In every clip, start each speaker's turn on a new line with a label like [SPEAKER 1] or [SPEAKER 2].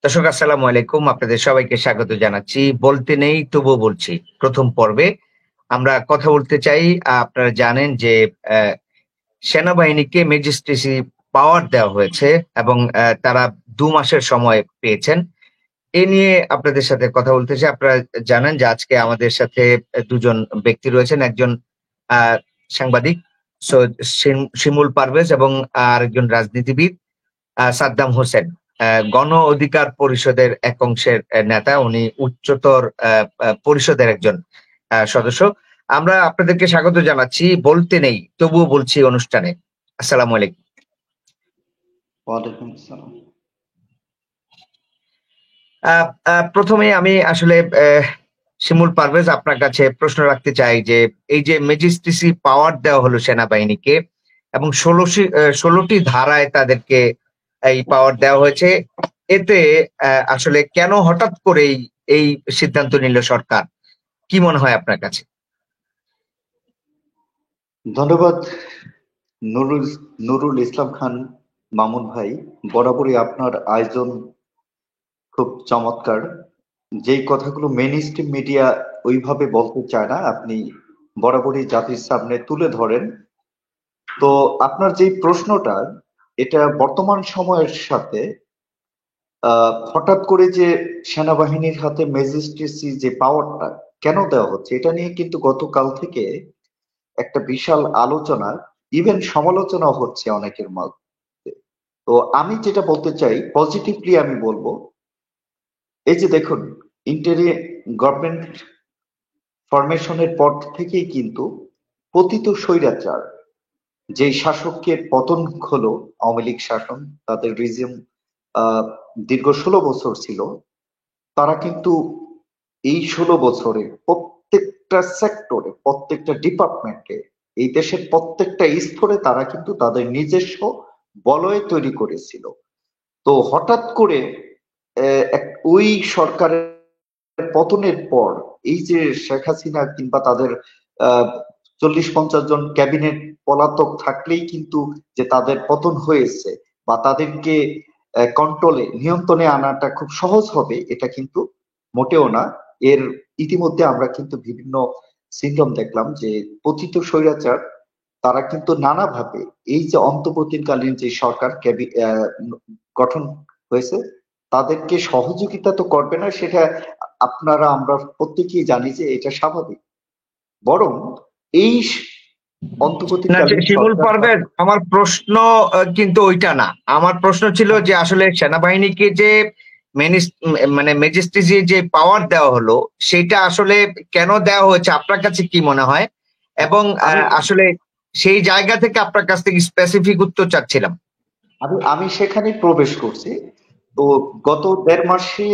[SPEAKER 1] দর্শক আসসালামু আলাইকুম, আপনাদের সবাইকে স্বাগত জানাচ্ছি। বলতে নেই তবুও বলছি প্রথম পর্বে আমরা কথা বলতে চাই। আপনারা জানেন যে আহ, সেনাবাহিনীকে ম্যাজিস্ট্রেসি পাওয়ার দেওয়া হয়েছে এবং তারা 2 মাসের সময় পেয়েছেন। এ নিয়ে আপনাদের সাথে কথা বলতে চাই। আপনারা জানেন যে আজকে আমাদের সাথে দুজন ব্যক্তি রয়েছেন, একজন আহ সাংবাদিক সৈয়দ শিমুল পারভেজ এবং আরেকজন রাজনীতিবিদ সাদ্দাম হোসেন, গণ অধিকার পরিষদের এক অংশের নেতা। উনি উচ্চতর পরিষদের একজন সদস্য। আমরা আপনাদেরকে স্বাগত জানাচ্ছি বলতে নেই তবুও বলছি অনুষ্ঠানে। আসসালামু আলাইকুম।
[SPEAKER 2] ওয়ালাইকুম আসসালাম।
[SPEAKER 1] প্রথমে আমি আসলে শিমুল পারভেজ আপনার কাছে প্রশ্ন রাখতে চাই যে এই যে ম্যাজিস্ট্রেসি পাওয়ার দেওয়া হলো সেনাবাহিনীকে এবং 16টি ধারায় তাদেরকে এই পাওয়ার দেওয়া হয়েছে, এতে আসলে কেন হঠাৎ করেই এই সিদ্ধান্ত নিল সরকার? কি মনে হয় আপনার কাছে?
[SPEAKER 2] ধন্যবাদ নুরুল নুরুল ইসলাম খান মামুন ভাই। বরাবরই আপনার আয়োজন খুব চমৎকার। যেই কথাগুলো মেইন স্ট্রিম মিডিয়া ওইভাবে বলতে চায় না, আপনি বরাবরই জাতির সামনে তুলে ধরেন। তো আপনার যে প্রশ্নটা, এটা বর্তমান সময়ের সাথে হঠাৎ করে যে সেনাবাহিনীর হাতে ম্যাজিস্ট্রেসি যে পাওয়ারটা কেন দেওয়া হচ্ছে, এটা নিয়ে কিন্তু গতকাল থেকে একটা বিশাল আলোচনা, ইভেন সমালোচনা হচ্ছে অনেকের মধ্যে। তো আমি যেটা বলতে চাই, পজিটিভলি আমি বলবো, এই যে দেখুন, ইন্টারি গভর্নমেন্ট ফরমেশনের পর থেকেই কিন্তু পতিত স্বৈরাচার যেই শাসকের পতন হলো, আওয়ামী লীগ শাসন, তাদের রিজিম দীর্ঘ 16 বছর ছিল। তারা কিন্তু এই 16 বছরে প্রত্যেকটা সেক্টরে, প্রত্যেকটা ডিপার্টমেন্টে, এই দেশের প্রত্যেকটা স্তরে তারা কিন্তু তাদের নিজস্ব বলয় তৈরি করেছিল। তো হঠাৎ করে ওই সরকারের পতনের পর এই যে শেখ হাসিনা কিংবা তাদের 40-50 জন ক্যাবিনেট পলাতক থাকলেই কিন্তু যে তাদের পতন হয়েছে বা তাদেরকে কন্ট্রোলে, নিয়ন্ত্রণে আনাটা খুব সহজ হবে, এটা কিন্তু মোটেও না। এর ইতিমধ্যে আমরা কিন্তু বিভিন্ন সিনড্রোম দেখলাম যে পতিত স্বৈরাচার তারা কিন্তু নানাভাবে এই যে অন্তর্বর্তীকালীন যে সরকার গঠন হয়েছে, তাদেরকে সহযোগিতা তো করবে না, সেটা আপনারা আমরা প্রত্যেকেই জানি যে এটা স্বাভাবিক। বরং এই
[SPEAKER 1] না,
[SPEAKER 2] অন্তর্বর্তীকালীন
[SPEAKER 1] শিমুল
[SPEAKER 2] সরকার
[SPEAKER 1] পারভেজ, আমার প্রশ্ন কিন্তু ওইটা না। আমার প্রশ্ন ছিল যে আসলে সেনাবাহিনীকে যে মানে ম্যাজিস্ট্রেসি যে পাওয়ার দেওয়া হলো, সেটা আসলে কেন দেওয়া হয়েছে আপনার কাছে কি মনে হয়? এবং
[SPEAKER 2] আমি
[SPEAKER 1] আসলে সেই জায়গা থেকে আপনার কাছ থেকে স্পেসিফিক উত্তর চাচ্ছিলাম।
[SPEAKER 2] আমি আমি সেখানে প্রবেশ করছি। তো গত 1.5 মাসে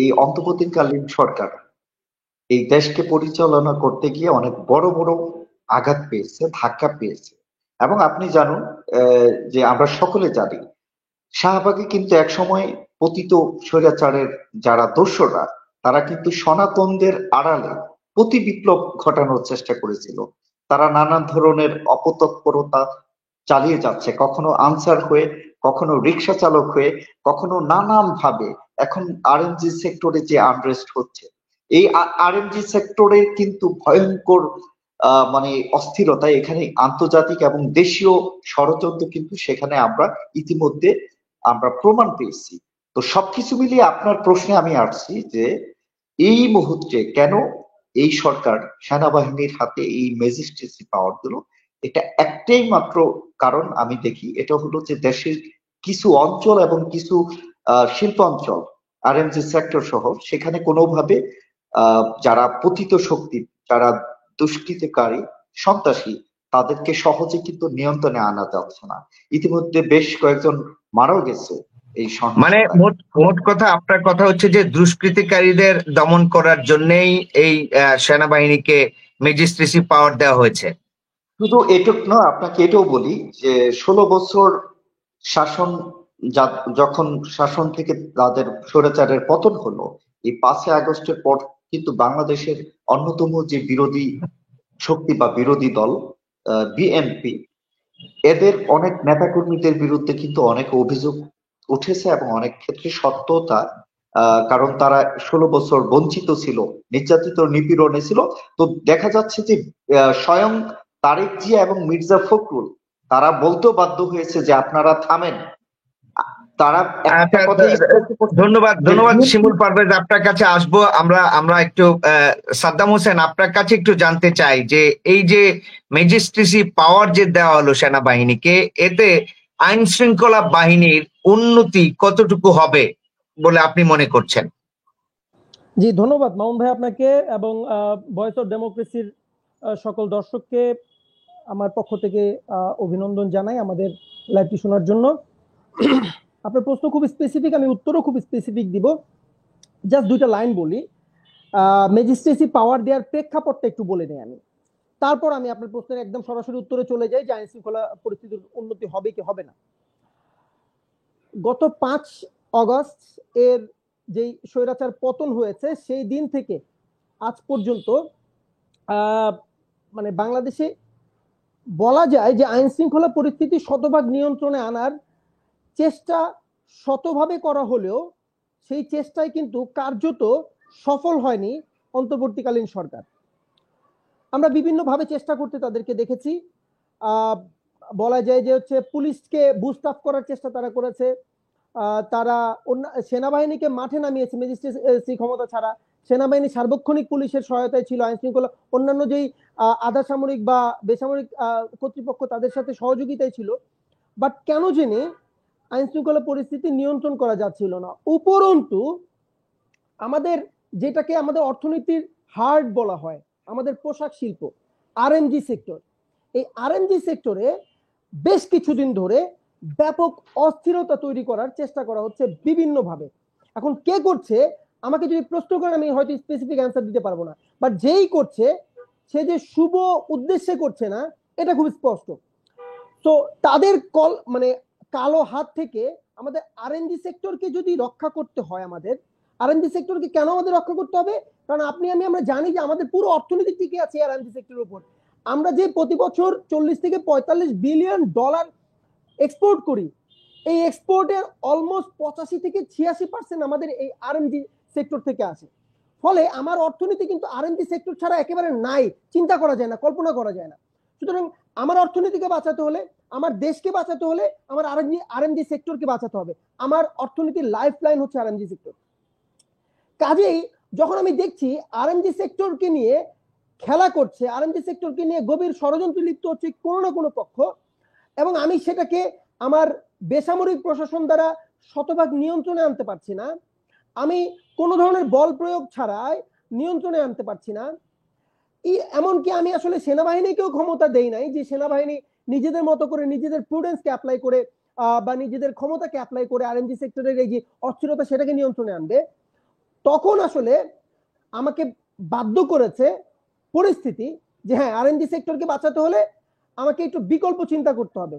[SPEAKER 2] এই অন্তর্বর্তীকালীন সরকার এই দেশকে পরিচালনা করতে গিয়ে অনেক বড় বড় আঘাত পেয়েছে, ধাক্কা পেয়েছে। এবং আপনি জানুন, যে আমরা সকলে জানি, শাহবাগে কিন্তু একসময় পতিত স্বৈরাচারের যারা দোসররা, তারা কিন্তু সনাতনদের আড়ালে প্রতি বিপ্লব ঘটানোর চেষ্টা করেছিল। তারা নানান ধরনের অপতৎপরতা চালিয়ে যাচ্ছে, কখনো আনসার হয়ে, কখনো রিক্সা চালক হয়ে, কখনো নানান ভাবে। এখন আরএমজি সেক্টরে যে আনরেস্ট হচ্ছে, এই আরএমজি সেক্টরে কিন্তু ভয়ঙ্কর মানে অস্থিরতা, এখানে আন্তর্জাতিক এবং দেশীয় ষড়যন্ত্র কিন্তু সেখানে আমরা ইতিমধ্যে প্রমাণ পেয়েছি। তো সবকিছু মিলিয়ে আপনার প্রশ্নে আমি আসছি যে এই মুহূর্তে কেন এই সরকার সেনাবাহিনীর হাতে এই ম্যাজিস্ট্রেসি পাওয়ার দিল। এটা একটাই মাত্র কারণ আমি দেখি, এটা হলো যে দেশের কিছু অঞ্চল এবং কিছু শিল্পাঞ্চল, আরএমজি সেক্টর সহ, সেখানে কোনোভাবে যারা পতিত শক্তি, যারা দুষ্কৃতিকারী, সন্ত্রাসী, তাদেরকে সহজে কিন্তু নিয়ন্ত্রণে আনা যাচ্ছে না। ইতিমধ্যে বেশ কয়েকজন মারাও গেছে এই
[SPEAKER 1] মানে
[SPEAKER 2] সহিংসতায়।
[SPEAKER 1] মোট মোট কথা, আপনার কথা হচ্ছে যে দুষ্কৃতিকারীদের দমন করার জন্যই এই সেনাবাহিনীকে ম্যাজিস্ট্রেসি পাওয়ার দেওয়া হয়েছে।
[SPEAKER 2] শুধু এটুক নয়, আপনাকে এটাও বলি যে 16 বছর শাসন, যখন শাসন থেকে তাদের স্বৈরাচারের পতন হলো, এই 5ই আগস্টের পর কিন্তু বাংলাদেশের অন্যতম যে বিরোধী শক্তি বা বিরোধী দল বিএনপি, এদের অনেক নেতাকর্মীদের বিরুদ্ধে কিন্তু অনেক অভিযোগ উঠেছে এবং অনেক ক্ষেত্রে সত্যতা, কারণ তারা 16 বছর বঞ্চিত ছিল, নির্যাতিত নিপীড়নে ছিল। তো দেখা যাচ্ছে যে স্বয়ং তারেক জিয়া এবং মির্জা ফখরুল তারা বলতেও বাধ্য হয়েছে যে আপনারা থামেন। তারা একটা
[SPEAKER 1] আচ্ছা,
[SPEAKER 2] কথা স্পষ্ট করছে
[SPEAKER 1] ধন্যবাদ
[SPEAKER 2] যে
[SPEAKER 1] ধন্যবাদ
[SPEAKER 2] বিএনপি।
[SPEAKER 1] শিমুল পারভেজ, আপনার কাছে আসবো আমরা। আমরা একটু সাদ্দাম হোসেন, আপনার কাছে একটু জানতে চাই যে এই যে ম্যাজিস্ট্রেসি পাওয়ার যে দেওয়া হলো সেনাবাহিনীকে, এতে আইন শৃঙ্খলা বাহিনীর উন্নতি কতটুকু হবে বলে আপনি মনে করছেন?
[SPEAKER 3] জি, ধন্যবাদ মামুন ভাই আপনাকে এবং ভয়েস অফ ডেমোক্রেসির সকল দর্শককে আমার পক্ষ থেকে অভিনন্দন জানাই আমাদের লাইভটি শোনার জন্য। আপনার প্রশ্ন খুব স্পেসিফিক, আমি উত্তরও খুব স্পেসিফিক দিব। জাস্ট দুইটা লাইন বলি। ম্যাজিস্ট্রেসি পাওয়ার দেওয়ার প্রেক্ষাপটটা একটু বলে নেই আমি, তারপর আমি আপনার প্রশ্নের একদম সরাসরি উত্তরে চলে যাই যে আইন শৃঙ্খলা পরিস্থিতির উন্নতি হবে কি হবে না। গত 5 অগস্ট এর যেই স্বৈরাচার পতন হয়েছে সেই দিন থেকে আজ পর্যন্ত মানে বাংলাদেশে বলা যায় যে আইন শৃঙ্খলা পরিস্থিতি শতভাগ নিয়ন্ত্রণে আনার চেষ্টা শতভাবে করা হলেও সেই চেষ্টায় কিন্তু কার্যত সফল হয়নি অন্তর্বর্তীকালীন সরকার। আমরা বিভিন্নভাবে চেষ্টা করতে তাদেরকে দেখেছি। বলা যায় যে হচ্ছে পুলিশকে বুস্ট আপ করার চেষ্টা তারা করেছে, তারা সেনাবাহিনীকে মাঠে নামিয়েছে ম্যাজিস্ট্রেসি ক্ষমতা ছাড়া। সেনাবাহিনী সার্বক্ষণিক পুলিশের সহায়তায় ছিল, আইন শৃঙ্খলা অন্যান্য যেই আধা সামরিক বা বেসামরিক কর্তৃপক্ষ তাদের সাথে সহযোগিতায় ছিল। বাট কেন জেনে আইন শৃঙ্খলা পরিস্থিতি নিয়ন্ত্রণ করা যাচ্ছিল না। উপরন্তু আমাদের যেটাকে আমাদের অর্থনীতির হার্ট বলা হয়, আমাদের পোশাক শিল্প, আরএমজি সেক্টর, এই আরএমজি সেক্টরে বেশ কিছুদিন ধরে ব্যাপক অস্থিরতা তৈরি করার চেষ্টা করা হচ্ছে বিভিন্নভাবে। এখন কে করছে আমাকে যদি প্রশ্ন করেন আমি হয়তো স্পেসিফিক অ্যান্সার দিতে পারবো না, বাট যেই করছে সে যে শুভ উদ্দেশ্যে করছে না এটা খুব স্পষ্ট। তো তাদের মানে কালো হাত থেকে আমাদের আরএনজি সেক্টরকে যদি রক্ষা করতে হয়, আমাদের আরএনজি সেক্টরকে কেন আমাদের রক্ষা করতে হবে? কারণ আমরা জানি যে আমাদের পুরো অর্থনীতি টিকে আছে আরএনজি সেক্টরের উপর। আমরা যে প্রতি বছর 40 থেকে 45 বিলিয়ন ডলার এক্সপোর্ট করি, এই এক্সপোর্টের অলমোস্ট 85 থেকে 86% আমাদের এই আরএনজি সেক্টর থেকে আসে। ফলে আমার অর্থনীতি কিন্তু আরএনজি সেক্টর ছাড়া একেবারে নাই, চিন্তা করা যায় না, কল্পনা করা যায় না। সুতরাং আমার অর্থনীতিকে বাঁচাতে হলে, আমার দেশকে বাঁচাতে হলে আমার আরএনজি সেক্টরকে বাঁচাতে হবে। আমার অর্থনীতির লাইফ লাইন হচ্ছে আরএনজি সেক্টর। কাজেই যখন আমি দেখছি আরএনজি সেক্টরকে নিয়ে খেলা করছে, আরএনজি সেক্টরকে নিয়ে গভীর ষড়যন্ত্রে লিপ্ত হচ্ছে কোনো না কোনো পক্ষ, এবং আমি সেটাকে আমার বেসামরিক প্রশাসন দ্বারা শতভাগ নিয়ন্ত্রণে আনতে পারছি না, আমি কোনো ধরনের বল প্রয়োগ ছাড়াই নিয়ন্ত্রণে আনতে পারছি না, এমনকি আমি আসলে সেনাবাহিনীকেও ক্ষমতা দেই নাই যে সেনাবাহিনী নিজেদের মতো করে নিজেদের প্রুডেন্সকে অ্যাপ্লাই করে বা নিজেদের ক্ষমতাকে অ্যাপ্লাই করে আরএনজি সেক্টরের এই যে অস্থিরতা সেটাকে নিয়ন্ত্রণে আনবে। তখন আসলে আমাকে বাধ্য করেছে পরিস্থিতি যে হ্যাঁ, আরএনজি সেক্টরকে বাঁচাতে হলে আমাকে একটু বিকল্প চিন্তা করতে হবে,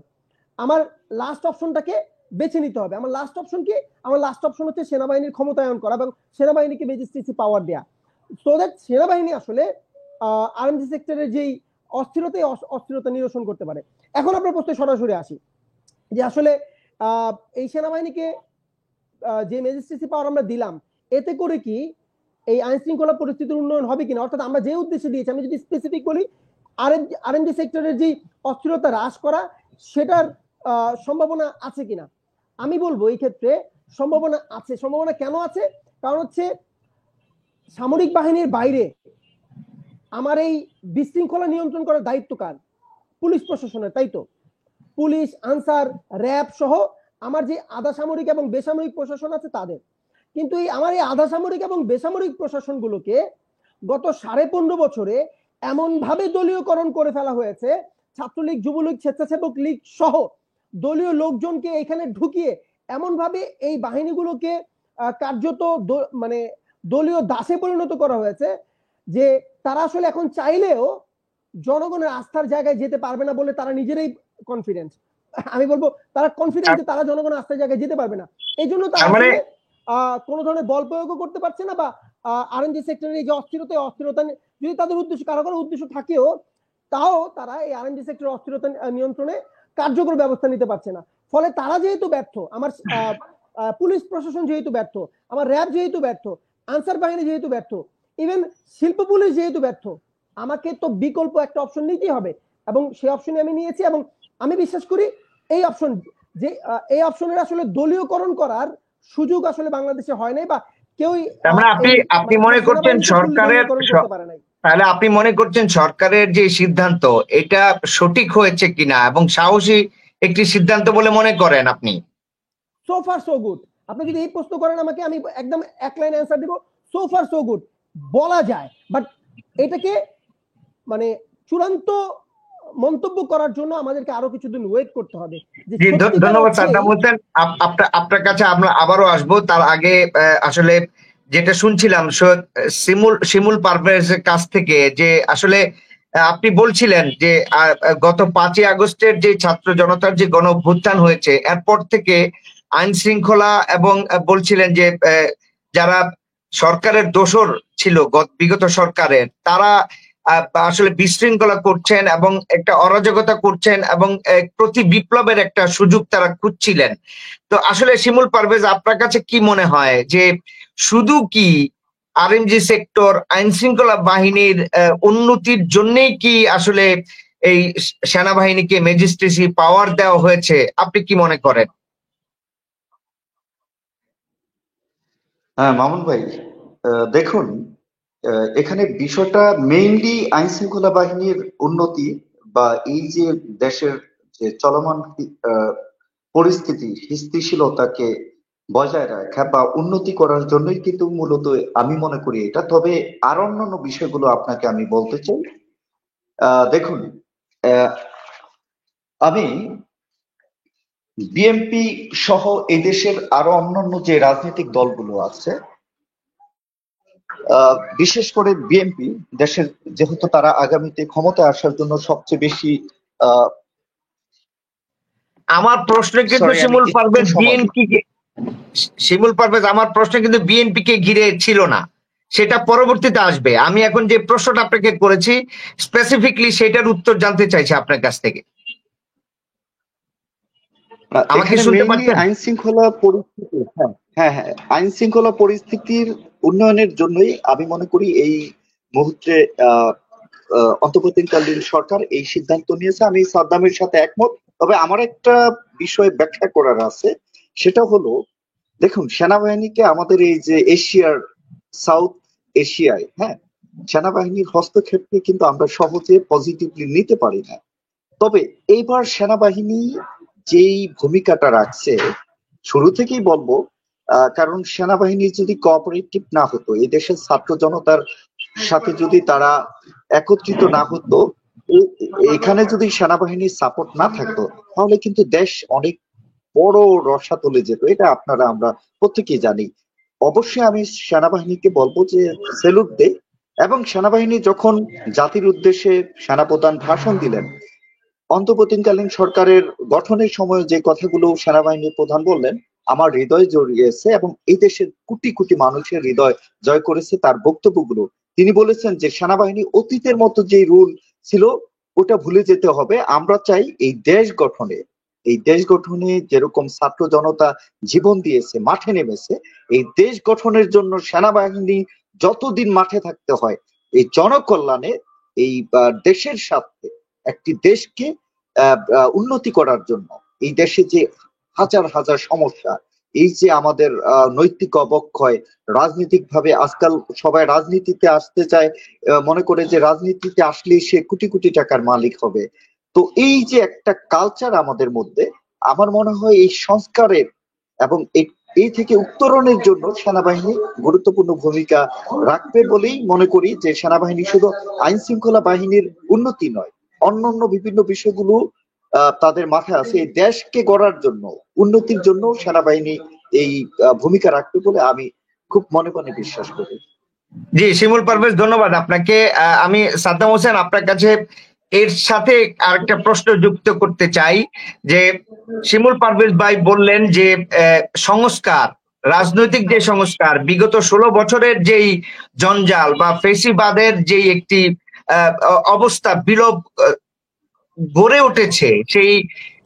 [SPEAKER 3] আমার লাস্ট অপশনটাকে বেছে নিতে হবে। আমার লাস্ট অপশন কি? আমার লাস্ট অপশন হচ্ছে সেনাবাহিনীর ক্ষমতায়ন করা এবং সেনাবাহিনীকে ম্যাজিস্ট্রেসি পাওয়ার দেয়া, সো দ্যাট সেনাবাহিনী আসলে আরএমজি সেক্টরের যেই অস্থিরতা নিরসন করতে পারে। এখন আপনার প্রশ্নে সরাসরি আসি যে আসলে এই সেনাবাহিনীকে যে ম্যাজিস্ট্রেসি পাওয়ার আমরা দিলাম, এতে করে কি এই আইন শৃঙ্খলা পরিস্থিতির উন্নয়ন হবে কিনা? অর্থাৎ আমরা যে উদ্দেশ্যে দিয়েছি, আমি যদি স্পেসিফিক বলি, আরএমজি সেক্টরের যে অস্থিরতা হ্রাস করা, সেটার সম্ভাবনা আছে কিনা? আমি বলবো এই ক্ষেত্রে সম্ভাবনা আছে। সম্ভাবনা কেন আছে? কারণ হচ্ছে সামরিক বাহিনীর বাইরে আমার এই বিশৃঙ্খলা নিয়ন্ত্রণ করার দায়িত্ব কার? পুলিশ প্রশাসনের, তাই তো? পুলিশ, আনসার, র্যাব সহ আমার যে আধা সামরিক এবং বেসামরিক প্রশাসন আছে তাদের। কিন্তু আমার এই আধা সামরিক এবং বেসামরিক প্রশাসনগুলোকে গত 15.5 বছরে এমন ভাবে দলীয়করণ করে ফেলা হয়েছে, ছাত্রলীগ, যুবলীগ, স্বেচ্ছাসেবক লীগ সহ দলীয় লোকজনকে এখানে ঢুকিয়ে এমন ভাবে এই বাহিনীগুলোকে কার্যত মানে দলীয় দাসে পরিণত করা হয়েছে যে তারা আসলে এখন চাইলেও জনগণের আস্থার জায়গায় যেতে পারবে না বলে তারা নিজেরাই কনফিডেন্স। আমি বলবো তারা কনফিডেন্স যে তারা জনগণের আস্থার জায়গায় যেতে পারবে না, এই জন্য তারা কোনো ধরনের বল প্রয়োগও করতে পারছে না, বা আরএনজি সেক্টরের এই যে অস্থিরতা যদি তাদের উদ্দেশ্য, কারো কারো উদ্দেশ্য থাকেও, তাও তারা এই আরএনজি সেক্টরের অস্থিরতা নিয়ন্ত্রণে কার্যকর ব্যবস্থা নিতে পারছে না। ফলে তারা যেহেতু ব্যর্থ, আমার পুলিশ প্রশাসন যেহেতু ব্যর্থ, আমার র্যাব যেহেতু ব্যর্থ, আনসার বাহিনী যেহেতু ব্যর্থ, ইভেন শিল্প পুলিশ যেহেতু ব্যর্থ, আমাকে তো বিকল্প একটা অপশন নিতেই হবে, এবং সেই অপশনে আমি নিয়েছি। এবং আমি বিশ্বাস করি এই অপশন, যে এই অপশনের আসলে দলীয়করণ করার সুযোগ আসলে বাংলাদেশে হয় নাই, বা কেউই
[SPEAKER 1] তার মানে আপনি মনে করছেন সরকারের
[SPEAKER 3] করতে পারে নাই।
[SPEAKER 1] তাহলে আপনি মনে করছেন সরকারের যে সিদ্ধান্ত এটা সঠিক হয়েছে কিনা এবং সাহসী একটি সিদ্ধান্ত বলে মনে করেন আপনি?
[SPEAKER 3] So far so good. আপনি যদি এই প্রশ্ন করেন আমাকে, আমি একদম এক লাইন অ্যান্সার দিব, সো ফার সো গুড বলা যায়। বাট এটাকে মানে চূড়ান্ত মন্তব্য করার জন্য আমাদেরকে আরো কিছুদিন ওয়েট করতে হবে।
[SPEAKER 1] জি, ধন্যবাদ সাদ্দাম হোসেন। আপনার কাছে আমরা আবারও আসবো। তার আগে আসলে যেটা শুনছিলাম শিমুল পারভেজের কাছ থেকে, যে আসলে আপনি বলছিলেন যে গত 5ই আগস্টের যে ছাত্র জনতার যে গণ অভ্যুত্থান হয়েছে, এরপর থেকে আইন শৃঙ্খলা, এবং বলছিলেন যে যারা সরকারের দোসর ছিল বিগত সরকারের, তারা আসলে বিশৃঙ্খলা করছেন এবং একটা অরাজকতা করছেন এবং প্রতি বিপ্লবের একটা সুযোগ তারা খুঁজছিলেন। তো আসলে শিমুল পারভেজ, আপনার কাছে কি মনে হয় যে শুধু কি আরএমজি সেক্টর আইন শৃঙ্খলা বাহিনীর উন্নতির জন্যই কি আসলে এই সেনাবাহিনীকে ম্যাজিস্ট্রেসি পাওয়ার দেওয়া হয়েছে? আপনি কি মনে করেন?
[SPEAKER 2] হ্যাঁ মামুন ভাই, দেখুন, এখানে বিষয়টা মেইনলি আইন শৃঙ্খলা বাহিনীর উন্নতি বা এই যে দেশের যে চলমান পরিস্থিতি স্থিতিশীলতাকে বজায় রাখা বা উন্নতি করার জন্যই কিন্তু মূলত আমি মনে করি এটা। তবে আর অন্যান্য বিষয়গুলো আপনাকে আমি বলতে চাই। দেখুন, আমি বিএনপি সহ এদেশের আরো অন্যান্য যে রাজনৈতিক দলগুলো আছে, বিশেষ করে বিএনপি দেশের, যেহেতু তারা আগামীতে ক্ষমতায় আসার জন্য সবচেয়ে বেশি
[SPEAKER 1] আমার প্রশ্ন কিন্তু শিমুল পারভেজ আমার প্রশ্ন কিন্তু বিএনপি কে ঘিরে ছিল না, সেটা পরবর্তীতে আসবে। আমি এখন যে প্রশ্নটা আপনাকে করেছি স্পেসিফিকলি সেটার উত্তর জানতে চাইছি আপনার কাছ থেকে। আমাকে শুনতে পাচ্ছেন?
[SPEAKER 2] আইন শৃঙ্খলা পরিস্থিতি, হ্যাঁ হ্যাঁ হ্যাঁ, আইন শৃঙ্খলা পরিস্থিতির উন্নয়নের জন্যই আমি মনে করি এই মুহূর্তে অন্তর্বর্তীকালীন সরকার এই সিদ্ধান্ত নিয়েছে। আমি সাদ্দামের সাথে একমত। তবে আমার একটা বিষয় ব্যাখ্যা করার আছে, সেটা হলো, দেখুন, সেনাবাহিনীকে আমাদের এই যে এশিয়ার, সাউথ এশিয়ায়, হ্যাঁ, সেনাবাহিনীর হস্তক্ষেপকে কিন্তু আমরা সহজে পজিটিভলি নিতে পারি না। তবে এইবার সেনাবাহিনী যেই ভূমিকাটা রাখছে, শুরু থেকেই বলবো, কারণ সেনাবাহিনী যদি কোঅপারেটিভ না হতো, এই দেশের ছাত্র জনতার সাথে যদি তারা একত্রিত না হতো, এখানে যদি সেনাবাহিনীর সাপোর্ট না থাকতো, তাহলে কিন্তু দেশ অনেক বড় রসাতলে যেত। এটা আমরা প্রত্যেকেই জানি। অবশ্যই আমি সেনাবাহিনীকে বলবো যে সেলুট দে। এবং সেনাবাহিনী যখন জাতির উদ্দেশ্যে সেনাপ্রধান ভাষণ দিলেন, অন্তর্বর্তীকালীন সরকারের গঠনের সময় যে কথাগুলো সেনাবাহিনীর প্রধান বললেন, আমার হৃদয় জড়িয়েছে এবং এই দেশের কোটি কোটি মানুষের হৃদয় জয় করেছে তার বক্তব্যগুলো। তিনি বলেছেন যে সেনাবাহিনী অতীতের মতো যে রুল ছিল ওটা ভুলে যেতে হবে। আমরা চাই এই দেশ গঠনে যেরকম ছাত্র জনতা জীবন দিয়েছে, মাঠে নেমেছে, এই দেশ গঠনের জন্য সেনাবাহিনী যতদিন মাঠে থাকতে হয়, এই জনকল্যাণে, এই দেশের স্বার্থে, একটি দেশকে উন্নতি করার জন্য, এই দেশে যে হাজার হাজার সমস্যা, এই যে আমাদের নৈতিক অবক্ষয়, রাজনৈতিক ভাবে আজকাল সবাই রাজনীতিতে আসতে চায়, মনে করে যে রাজনীতিতে আসলে সে কোটি কোটি টাকার মালিক হবে। তো এই যে একটা কালচার আমাদের মধ্যে, আমার মনে হয় এই সংস্কারের এবং এই থেকে উত্তরণের জন্য সেনাবাহিনী গুরুত্বপূর্ণ ভূমিকা রাখবে বলেই মনে করি। যে সেনাবাহিনী শুধু আইন শৃঙ্খলা বাহিনীর উন্নতি নয়, অন্যান্য বিভিন্ন বিষয়গুলো তাদের মাথায় আছে। এই দেশকে গড়ার জন্য, উন্নতির জন্য সেনাবাহিনী এই ভূমিকা রাখবে বলে আমি খুব মনে মনে বিশ্বাস করি।
[SPEAKER 1] জি, শিমুল পারভেজ, ধন্যবাদ আপনাকে। আমি সাদ্দাম হোসেন আপনার কাছে এর সাথে আরেকটা প্রশ্ন যুক্ত করতে চাই, যে শিমুল পারভেজ ভাই বললেন যে সংস্কার, রাজনৈতিক যে সংস্কার, বিগত 16 বছরের যেই জঞ্জাল বা ফেসিবাদের যেই একটি অবস্থা বিলোপ গড়ে উঠেছে,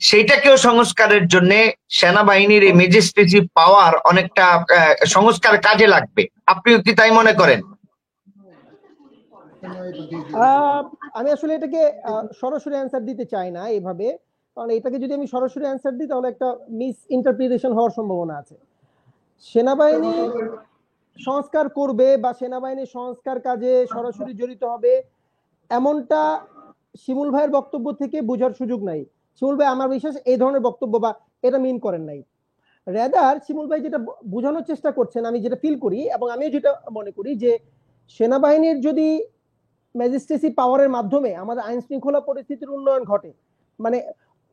[SPEAKER 1] সেইটাকেও সংস্কারের জন্য সেনাবাহিনীর এই ম্যাজিস্ট্রেসি পাওয়ার অনেকটা সংস্কার কাজে লাগবে। আপনিও কি তাই মনে করেন?
[SPEAKER 3] আমি আসলে এটাকে সরাসরি অ্যান্সার দিতে চাই না এভাবে, কারণ এটাকে যদি আমি সরাসরি অ্যান্সার দিই তাহলে একটা মিস ইন্টারপ্রিটেশন হওয়ার সম্ভাবনা আছে। সেনাবাহিনী সংস্কার করবে বা সেনাবাহিনী সংস্কার কাজে সরাসরি জড়িত হবে এমনটা শিমুল ভাইয়ের বক্তব্য থেকে বোঝার সুযোগ নাই। শিমুল ভাই আমার বিশ্বাস এই ধরনের বক্তব্য বা এটা মিন করেন নাই। রেদার শিমুল ভাই যেটা বোঝানোর চেষ্টা করছেন, আমি যেটা ফিল করি এবং আমিও যেটা মনে করি, যে সেনাবাহিনীর যদি ম্যাজিস্ট্রেসি পাওয়ারের মাধ্যমে আমাদের আইন শৃঙ্খলা পরিস্থিতির উন্নয়ন ঘটে, মানে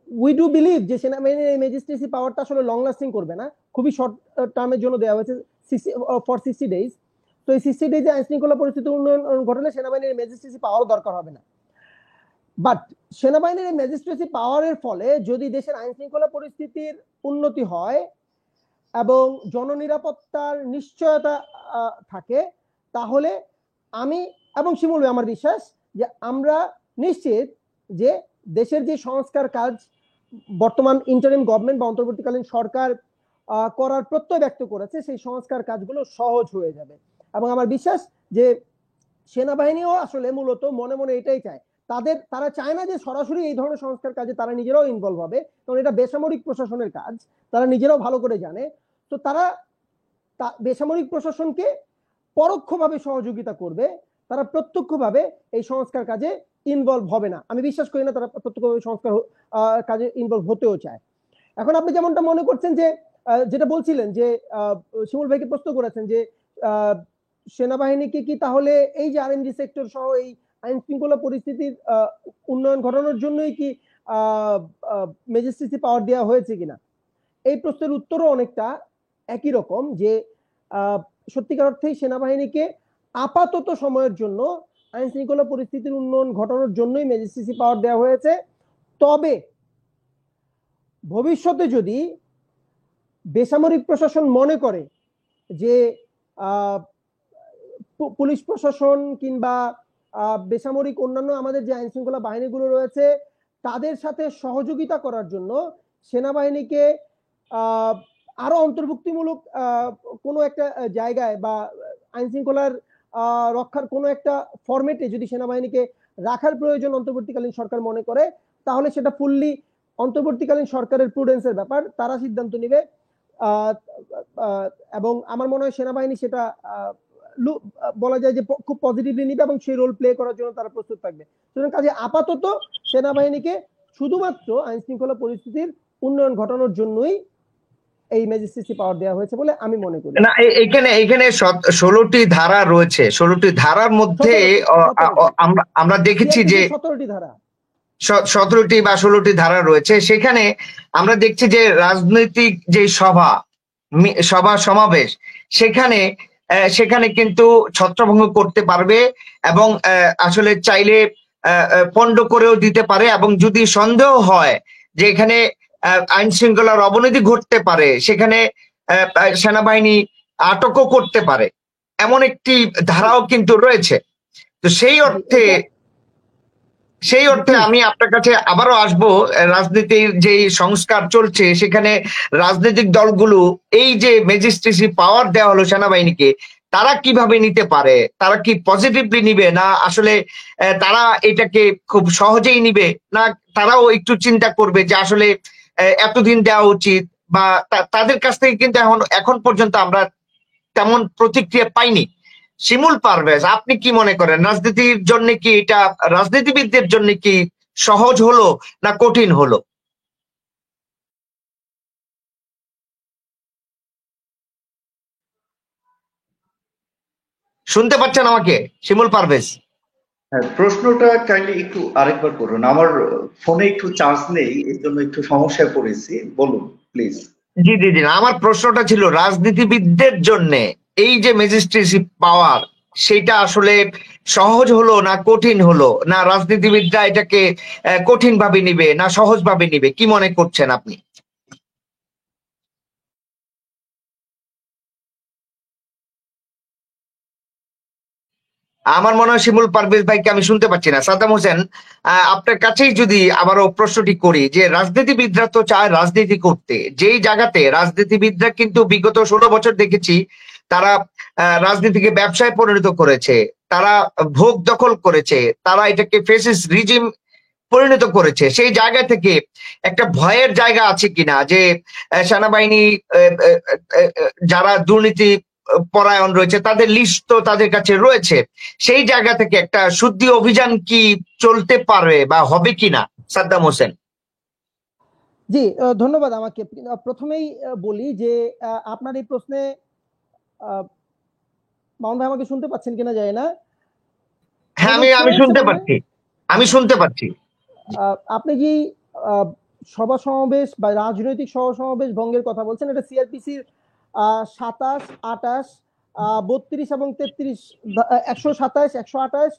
[SPEAKER 3] উই ডু বিলিভ যে সেনাবাহিনীর এই ম্যাজিস্ট্রেসি পাওয়ারটা আসলে লং লাস্টিং করবে না, খুবই শর্ট টার্মের জন্য দেওয়া হয়েছে ফর 60 ডেজ। তো এই 60 ডেজে আইন শৃঙ্খলা পরিস্থিতির উন্নয়ন ঘটলে সেনাবাহিনীর ম্যাজিস্ট্রেসি পাওয়ার দরকার হবে না। বাট সেনাবাহিনীর এই ম্যাজিস্ট্রেসি পাওয়ারের ফলে যদি দেশের আইন শৃঙ্খলা পরিস্থিতির উন্নতি হয় এবং জননিরাপত্তার নিশ্চয়তা থাকে, তাহলে আমি এবং শিমুল আমার বিশ্বাস যে আমরা নিশ্চিত যে দেশের যে সংস্কার কাজ বর্তমান ইন্টারিম গভর্নমেন্ট বা অন্তর্বর্তীকালীন সরকার করার প্রত্যয় ব্যক্ত করেছে, সেই সংস্কার কাজগুলো সহজ হয়ে যাবে। এবং আমার বিশ্বাস যে সেনাবাহিনীও আসলে মূলত মনে মনে এটাই চায়। তারা চায় না যে সরাসরি এই ধরনের সংস্কার কাজে তারা নিজেরাও ইনভলভ হবে, কারণ এটা বেসামরিক প্রশাসনের কাজ, তারা নিজেরাও ভালো করে জানে। তো তারা বেসামরিক প্রশাসনকে পরোক্ষভাবে সহযোগিতা করবে, তারা প্রত্যক্ষভাবে এই সংস্কার কাজে ইনভলভ হবে না। আমি বিশ্বাস করি না তারা প্রত্যক্ষভাবে সংস্কার কাজে ইনভলভ হতেও চায়। এখন আপনি যেমনটা মনে করছেন যে যেটা বলছিলেন যে শিমুল ভাইকে প্রশ্ন করেছেন যে সেনাবাহিনীকে কি তাহলে এই যে আরএমজি সেক্টর সহ এই আইন শৃঙ্খলা পরিস্থিতির উন্নয়ন ঘটানোর জন্যই কি ম্যাজিস্ট্রেসি পাওয়ার দেওয়া হয়েছে কিনা, এই প্রশ্নের উত্তরও অনেকটা একই রকম, যে সত্যিকার অর্থেই সেনাবাহিনীকে আপাতত সময়ের জন্য আইন শৃঙ্খলা পরিস্থিতির উন্নয়ন ঘটানোর জন্যই ম্যাজিস্ট্রেসি পাওয়ার দেওয়া হয়েছে। তবে ভবিষ্যতে যদি বেসামরিক প্রশাসন মনে করে যে পুলিশ প্রশাসন কিংবা বেসামরিক অন্যান্য আমাদের যে আইন শৃঙ্খলা বাহিনীগুলো রয়েছে তাদের সাথে সহযোগিতা করার জন্য সেনাবাহিনীকে আরো অন্তর্ভুক্তিমূলক কোনো একটা জায়গায় বা আইন শৃঙ্খলার রক্ষার কোনো একটা ফরম্যাটে যদি সেনাবাহিনীকে রাখার প্রয়োজন অন্তর্বর্তীকালীন সরকার মনে করে, তাহলে সেটা ফুললি অন্তর্বর্তীকালীন সরকারের প্রুডেন্সের ব্যাপার, তারা সিদ্ধান্ত নিবে। এবং আমার মনে হয় সেনাবাহিনী সেটা বলা যায় যে খুব পজিটিভলি নিবে এবং সেই রোল প্লে করার জন্য তারা প্রস্তুত থাকবে। সুতরাং কাজে আপাতত সেনাবাহিনীকে শুধুমাত্র আইন শৃঙ্খলা পরিস্থিতির উন্নয়ন ঘটানোর জন্যই এই ম্যাজিস্ট্রেসি পাওয়ার দেওয়া হয়েছে বলে আমি মনে করি।
[SPEAKER 1] না, এখানে 16টি ধারা রয়েছে। 16টি ধারার মধ্যে আমরা দেখেছি যে
[SPEAKER 3] 17টি ধারা
[SPEAKER 1] 17টি বা 16টি ধারা রয়েছে। সেখানে আমরা দেখছি যে রাজনৈতিক যে সভা সমাবেশ সেখানে কিন্তু ছত্রভঙ্গ করতে পারবে এবং আসলে চাইলে পণ্ড করেও দিতে পারে, এবং যদি সন্দেহ হয় যে এখানে আইন শৃঙ্খলার অবনতি ঘটতে পারে সেখানে সেনাবাহিনী আটকও করতে পারে, এমন একটি ধারাও কিন্তু রয়েছে। তো সেই অর্থে আমি আপনার কাছে আবারও আসবো। রাজনীতির যে সংস্কার চলছে সেখানে রাজনৈতিক দলগুলো এই যে ম্যাজিস্ট্রেসি পাওয়ার দেওয়া হলো সেনাবাহিনীকে, তারা কিভাবে নিতে পারে? তারা কি পজিটিভলি নিবে, না আসলে তারা এটাকে খুব সহজেই নিবে, না তারাও একটু চিন্তা করবে যে আসলে এতদিন দেওয়া উচিত? বা তাদের কাছ থেকে কিন্তু এখন পর্যন্ত আমরা তেমন প্রতিক্রিয়া পাইনি। শিমুল পারভেজ, আপনি কি মনে করেন রাজনীতির জন্য কি এটা, রাজনীতিবিদদের জন্য কি সহজ হলো না কঠিন হলো? শুনতে পাচ্ছেন আমাকে শিমুল পারভেজ?
[SPEAKER 2] হ্যাঁ, প্রশ্নটা কাইন্ডলি একটু আরেকবার করুন, আমার ফোনে একটু চার্জ নেই, এর জন্য একটু সমস্যায় পড়েছি, বলুন প্লিজ।
[SPEAKER 1] জি জি জি, আমার প্রশ্নটা ছিল রাজনীতিবিদদের জন্য এই যে ম্যাজিস্ট্রেসি পাওয়ার, সেটা আসলে সহজ হলো না কঠিন হলো, না রাজনীতিবিদরা এটাকে কঠিন ভাবে নিবে না সহজ ভাবে নিবে, কি মনে করছেন আপনি? আমার মনে হয় শিমুল পারভেজ ভাইকে আমি শুনতে পাচ্ছি না। সাদ্দাম হোসেন, আপনার কাছেই যদি আবারও প্রশ্নটি করি যে রাজনীতিবিদরা তো চায় রাজনীতি করতে, যেই জায়গাতে রাজনীতিবিদরা কিন্তু বিগত 16 বছর দেখেছি তারা রাজনীতিকে ব্যবসায় পরিণত করেছে, তারা ভোগ দখল করেছে, তারা এটাকে ফেসিস্ট রিজিম পরিণত করেছে। সেই জায়গা থেকে একটা ভয়ের জায়গা আছে কিনা যে সেনাবাহিনী যারা দুর্নীতি পরায়ণ রয়েছে তাদের লিস্ট তো তাদের কাছে রয়েছে, সেই জায়গা থেকে একটা শুদ্ধি অভিযান কি চলতে পারে বা হবে কিনা? সাদ্দাম হোসেন।
[SPEAKER 3] জি, ধন্যবাদ। আমাকে প্রথমেই বলি যে আপনার এই প্রশ্নে মামুন ভাই আমাকে শুনতে পাচ্ছেন কিনা জানি না।
[SPEAKER 1] হ্যাঁ, আমি শুনতে পাচ্ছি, আমি শুনতে পাচ্ছি।
[SPEAKER 3] আপনি যে সভা সমাবেশ বা রাজনৈতিক সভা সমাবেশ ভঙ্গের কথা বলছেন, এটা সিআরপিসির 27, 28, 32 এবং 33, 127, 128,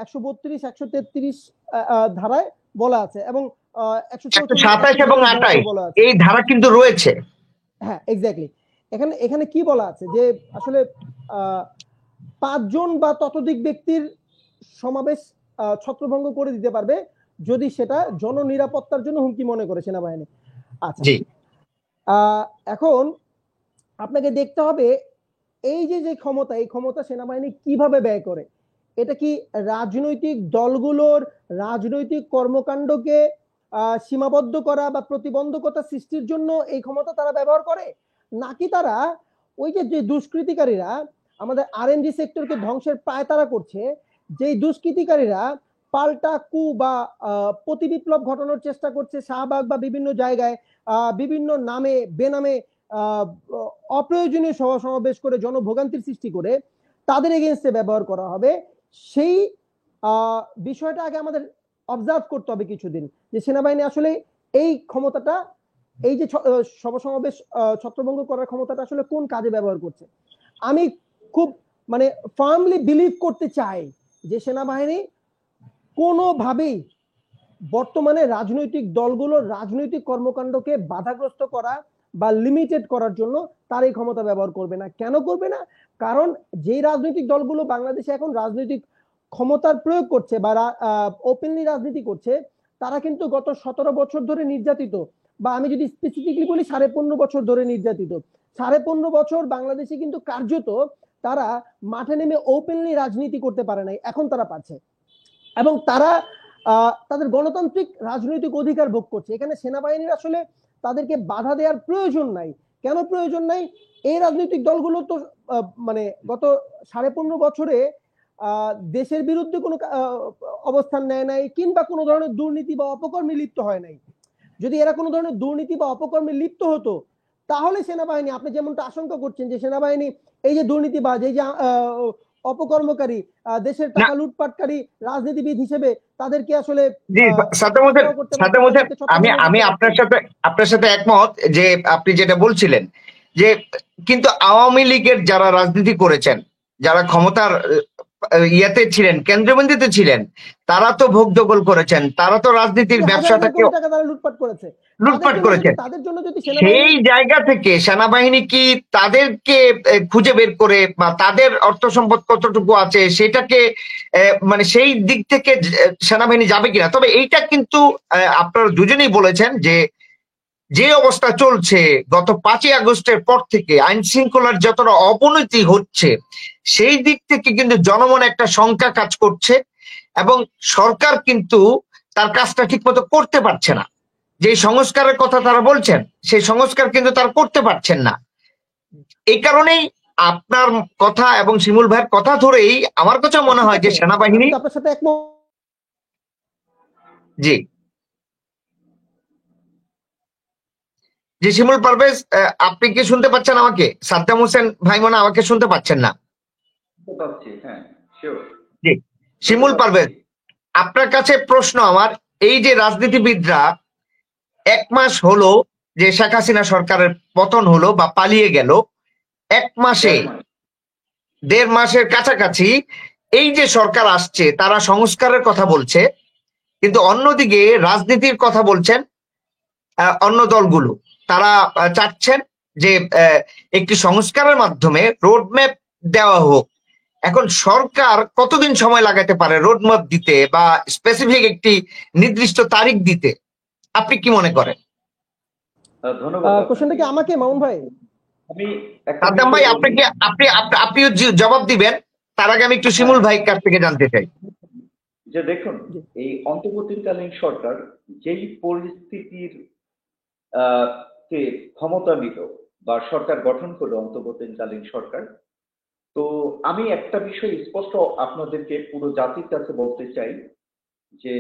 [SPEAKER 3] 132, 133 ধারায় বলা আছে এবং
[SPEAKER 1] 127 এবং 28 এই ধারা কিন্তু রয়েছে।
[SPEAKER 3] হ্যাঁ, এক্স্যাক্টলি। এখানে কি বলা আছে যে আসলে 5 জন বা ততোধিক ব্যক্তির সমাবেশ ছত্রভঙ্গ করে দিতে পারবে যদি সেটা জননিরাপত্তার জন্য হুমকি মনে করে সেনাবাহিনী। আচ্ছা, এখন আপনাকে দেখতে হবে এই যে ক্ষমতা, এই ক্ষমতা সেনাবাহিনী কিভাবে ব্যয় করে। এটা কি রাজনৈতিক দলগুলোর রাজনৈতিক কর্মকাণ্ডকে সীমাবদ্ধ করা বা প্রতিবন্ধকতা সৃষ্টির জন্য এই ক্ষমতা তারা ব্যবহার করে, নাকি তারা ওই যে দুষ্কৃতিকারীরা আমাদের আরএনজি সেক্টরকে ধ্বংসের পায়তারা করছে, যেই দুষ্কৃতিকারীরা পাল্টা কু বা প্রতি বিপ্লব ঘটানোর চেষ্টা করছে শাহবাগ বা বিভিন্ন জায়গায় বিভিন্ন নামে বেনামে অপ্রয়োজনীয় সভা সমাবেশ করে জনভোগান্তির সৃষ্টি করে, তাদের এগেইনস্টে ব্যবহার করা হবে। সেই বিষয়টা আগে আমাদের অবজার্ভ করতে হবে কিছুদিন, যে সেনাবাহিনী আসলে এই ক্ষমতাটা, এই যে সভা সমাবেশ ছত্রভঙ্গ করার ক্ষমতাটা আসলে কোন কাজে ব্যবহার করছে। আমি খুব মানে ফার্মলি বিলিভ করতে চাই যে সেনাবাহিনী কোনোভাবেই বর্তমানে রাজনৈতিক দলগুলোর রাজনৈতিক কর্মকাণ্ডকে বাধাগ্রস্ত করা বা লিমিটেড করার জন্য তার এই ক্ষমতা ব্যবহার করবে না। কেন করবে না? কারণ যেই রাজনৈতিক দলগুলো বাংলাদেশে এখন রাজনৈতিক ক্ষমতার প্রয়োগ করছে বা ওপেনলি রাজনীতি করছে, তারা কিন্তু গত 17 বছর ধরে নির্যাতিত, বা আমি যদি স্পেসিফিকলি বলি 15.5 বছর ধরে নির্যাতিত। 15.5 বছর বাংলাদেশে কিন্তু কার্যত তারা মাঠে নেমে ওপেনলি রাজনীতি করতে পারে নাই, এখন তারা পাচ্ছে এবং তারা তাদের গণতান্ত্রিক রাজনৈতিক অধিকার ভোগ করছে। এখানে সেনাবাহিনীর আসলে তাদেরকে বাধা দেওয়ার প্রয়োজন নাই। কেন প্রয়োজন নাই? এই রাজনৈতিক দলগুলো তো মানে গত 15.5 বছরে দেশের বিরুদ্ধে কোনো অবস্থান নেয় নাই কিংবা কোনো ধরনের দুর্নীতি বা অপকর্মে লিপ্ত হয় নাই। যদি এরা কোনো ধরনের দুর্নীতি বা অপকর্মে লিপ্ত হতো, তাহলে সেনাবাহিনী, আপনি যেমনটা আশঙ্কা করছেন যে সেনাবাহিনী এই যে দুর্নীতিবাজ, এই যে অপকর্মকারী, দেশের টাকা লুটপাটকারী রাজনীতিবিদ হিসেবে তাদেরকে আসলে
[SPEAKER 1] আমি আপনার সাথে একমত যে আপনি যেটা বলছিলেন যে কিন্তু আওয়ামী লীগের যারা রাজনীতি করেছেন, যারা ক্ষমতার ইয়াতে ছিলেন, কেন্দ্রবিন্দুতে ছিলেন, তারা তো ভোগ দখল করেছেন, তারা তো রাজনীতির ব্যবসাটাকে
[SPEAKER 3] লুটপাট
[SPEAKER 1] করেছেন। সেই জায়গা থেকে সেনাবাহিনী কি তাদেরকে খুঁজে বের করে বা তাদের অর্থ সম্পদ কতটুকু আছে সেটাকে মানে সেই দিক থেকে সেনাবাহিনী যাবে কিনা? তবে এইটা কিন্তু আপনারা দুজনেই বলেছেন যে অবস্থা চলছে গত 5ই আগস্টের পর থেকে আইন শৃঙ্খলার যতটা অবনতি হচ্ছে, সেই দিক থেকে কিন্তু জনমনে একটা শঙ্কা কাজ করছে এবং সরকার কিন্তু তার কাজটা ঠিক মতো করতে পারছে না। যে সংস্কারের কথা তারা বলছেন, সেই সংস্কার কিন্তু তারা করতে পারছেন না। এই কারণেই আপনার কথা এবং শিমুল ভাইয়ের কথা ধরেই আমার কাছে মনে হয় যে সেনাবাহিনী
[SPEAKER 3] আপনার সাথে একমত।
[SPEAKER 1] জি জি শিমুল পারভেজ, আপনি কি শুনতে পাচ্ছেন আমাকে? সাদ্দাম হোসেন ভাই মনে আমাকে শুনতে পাচ্ছেন না। জি শিমুল পারভেজ, আপনার কাছে প্রশ্ন আমার, এই যে রাজনীতিবিদরা 1 মাস হলো যে শেখ হাসিনা সরকারের পতন হলো বা পালিয়ে গেল, 1 মাসে 1.5 মাসের কাছাকাছি এই যে সরকার আসছে তারা সংস্কারের কথা বলছে, কিন্তু অন্যদিকে রাজনীতির কথা বলছেন অন্য দলগুলো। তারা চাচ্ছেন যে একটি সংস্কারের মাধ্যমে রোডম্যাপ দেওয়া হোক এখন সরকার কতদিন সময় লাগাতে পারে রোডম্যাপ দিতে বা স্পেসিফিক একটি নির্দিষ্ট তারিখ দিতে? আপনি কি মনে করেন?
[SPEAKER 2] ধন্যবাদ
[SPEAKER 3] কোশ্চেনটা কি আমাকে, মামুন ভাই?
[SPEAKER 2] আমি একটা
[SPEAKER 1] সাদ্দাম ভাই, আপনাকে আপনিও জবাব দিবেন, তার আগে আমি একটু শিমুল ভাই কাছ থেকে জানতে চাই।
[SPEAKER 2] যে দেখুন, এই অন্তর্বর্তীকালীন সরকার যেই পরিস্থিতির কে ক্ষমতা নিল বা সরকার গঠন করলো অন্তর্বর্তীকালীন সরকার, তো আমি একটা বিষয় স্পষ্ট আপনাদেরকে পুরো জাতির কাছে বলতে চাই যে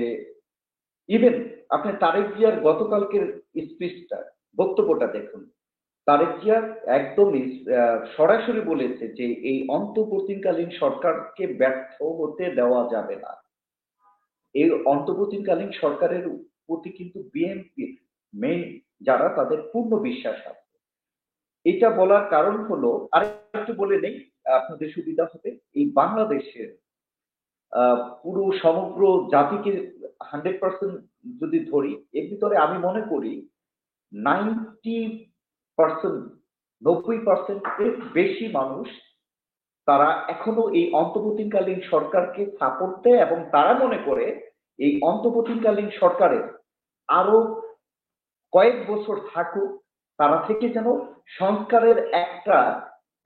[SPEAKER 2] ইভেন আপনি তারেক জিয়ার গতকালকের স্পিচটা, বক্তব্যটা দেখুন। তারেক জিয়া একদমই সরাসরি বলেছে যে এই অন্তর্বর্তীকালীন সরকারকে ব্যর্থ হতে দেওয়া যাবে না। এই অন্তর্বর্তীকালীন সরকারের প্রতি কিন্তু বিএনপির মেইন যারা, তাদের পূর্ণ বিশ্বাস আছে। এটা বলার কারণ হলো, আর একটু বলে নেই আপনাদের সুবিধা হবে, এই বাংলাদেশের পুরো সমগ্র জাতিকে 100% যদি ধরি, এর ভিতরে আমি মনে করি 90%, 90% বেশি মানুষ তারা এখনো এই অন্তর্বর্তীকালীন সরকারকে সাপোর্ট দেয় এবং তারা মনে করে এই অন্তর্বর্তীকালীন সরকারের আরো কয়েক বছর থাকুক, তারা থেকে যেন সংস্কারের একটা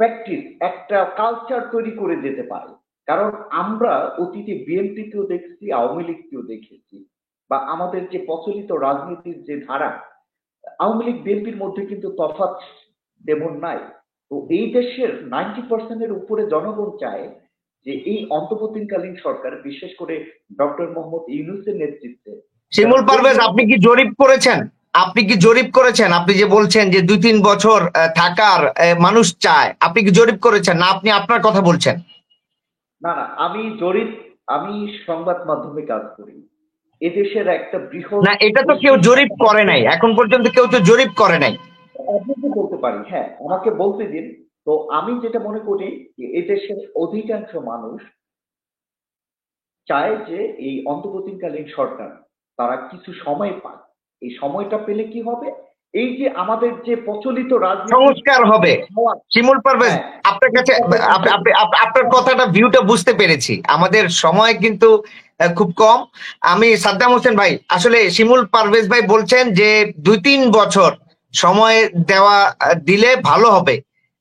[SPEAKER 2] প্র্যাকটিস, একটা কালচার তৈরি করে যেতে পারে। কারণ আমরা অতীতে বিএনপিকেও দেখছি, আওয়ামী লীগকেও দেখেছি, বা আমাদের যে প্রচলিত রাজনীতির যে ধারা, আওয়ামী লীগ বিএনপির মধ্যে কিন্তু তফাৎ তেমন নাই। তো এই দেশের 90% উপরে জনগণ চায় যে এই অন্তর্বর্তীকালীন সরকার, বিশেষ করে ডক্টর মোহাম্মদ ইউনূসের নেতৃত্বে।
[SPEAKER 1] শিমুল পারভেজ, আপনি কি জরিপ করেছেন? আপনি যে বলছেন যে 2-3 বছর থাকার মানুষ চায়, আপনি কি জরিপ করেছেন না আপনি আপনার কথা বলছেন?
[SPEAKER 2] না না, আমি সংবাদ মাধ্যমে কাজ করি। এদেশের একটা বৃহৎ,
[SPEAKER 1] না, এটা তো কেউ জরিপ করে নাই, এখন পর্যন্ত কেউ তো জরিপ করে নাই।
[SPEAKER 2] আপনাকে বলতে পারি, হ্যাঁ আমাকে বলতে দিন। তো আমি যেটা মনে করি যে এদেশের অধিকাংশ মানুষ চায় যে এই অন্তর্বর্তীকালীন সরকার তারা কিছু সময় পায়। এই সময়টা পেলে কি হবে, এই যে আমাদের যে প্রচলিত রাজনীতি
[SPEAKER 1] সংস্কার হবে। শিমুল পারভেজ, আপনার কাছে আপনার কথাটা, ভিউটা বুঝতে পেরেছি। আমাদের সময় কিন্তু খুব কম। আমি সাদ্দাম হোসেন ভাই, আসলে শিমুল পারভেজ ভাই বলছেন যে 2-3 বছর সময় দিলে ভালো হবে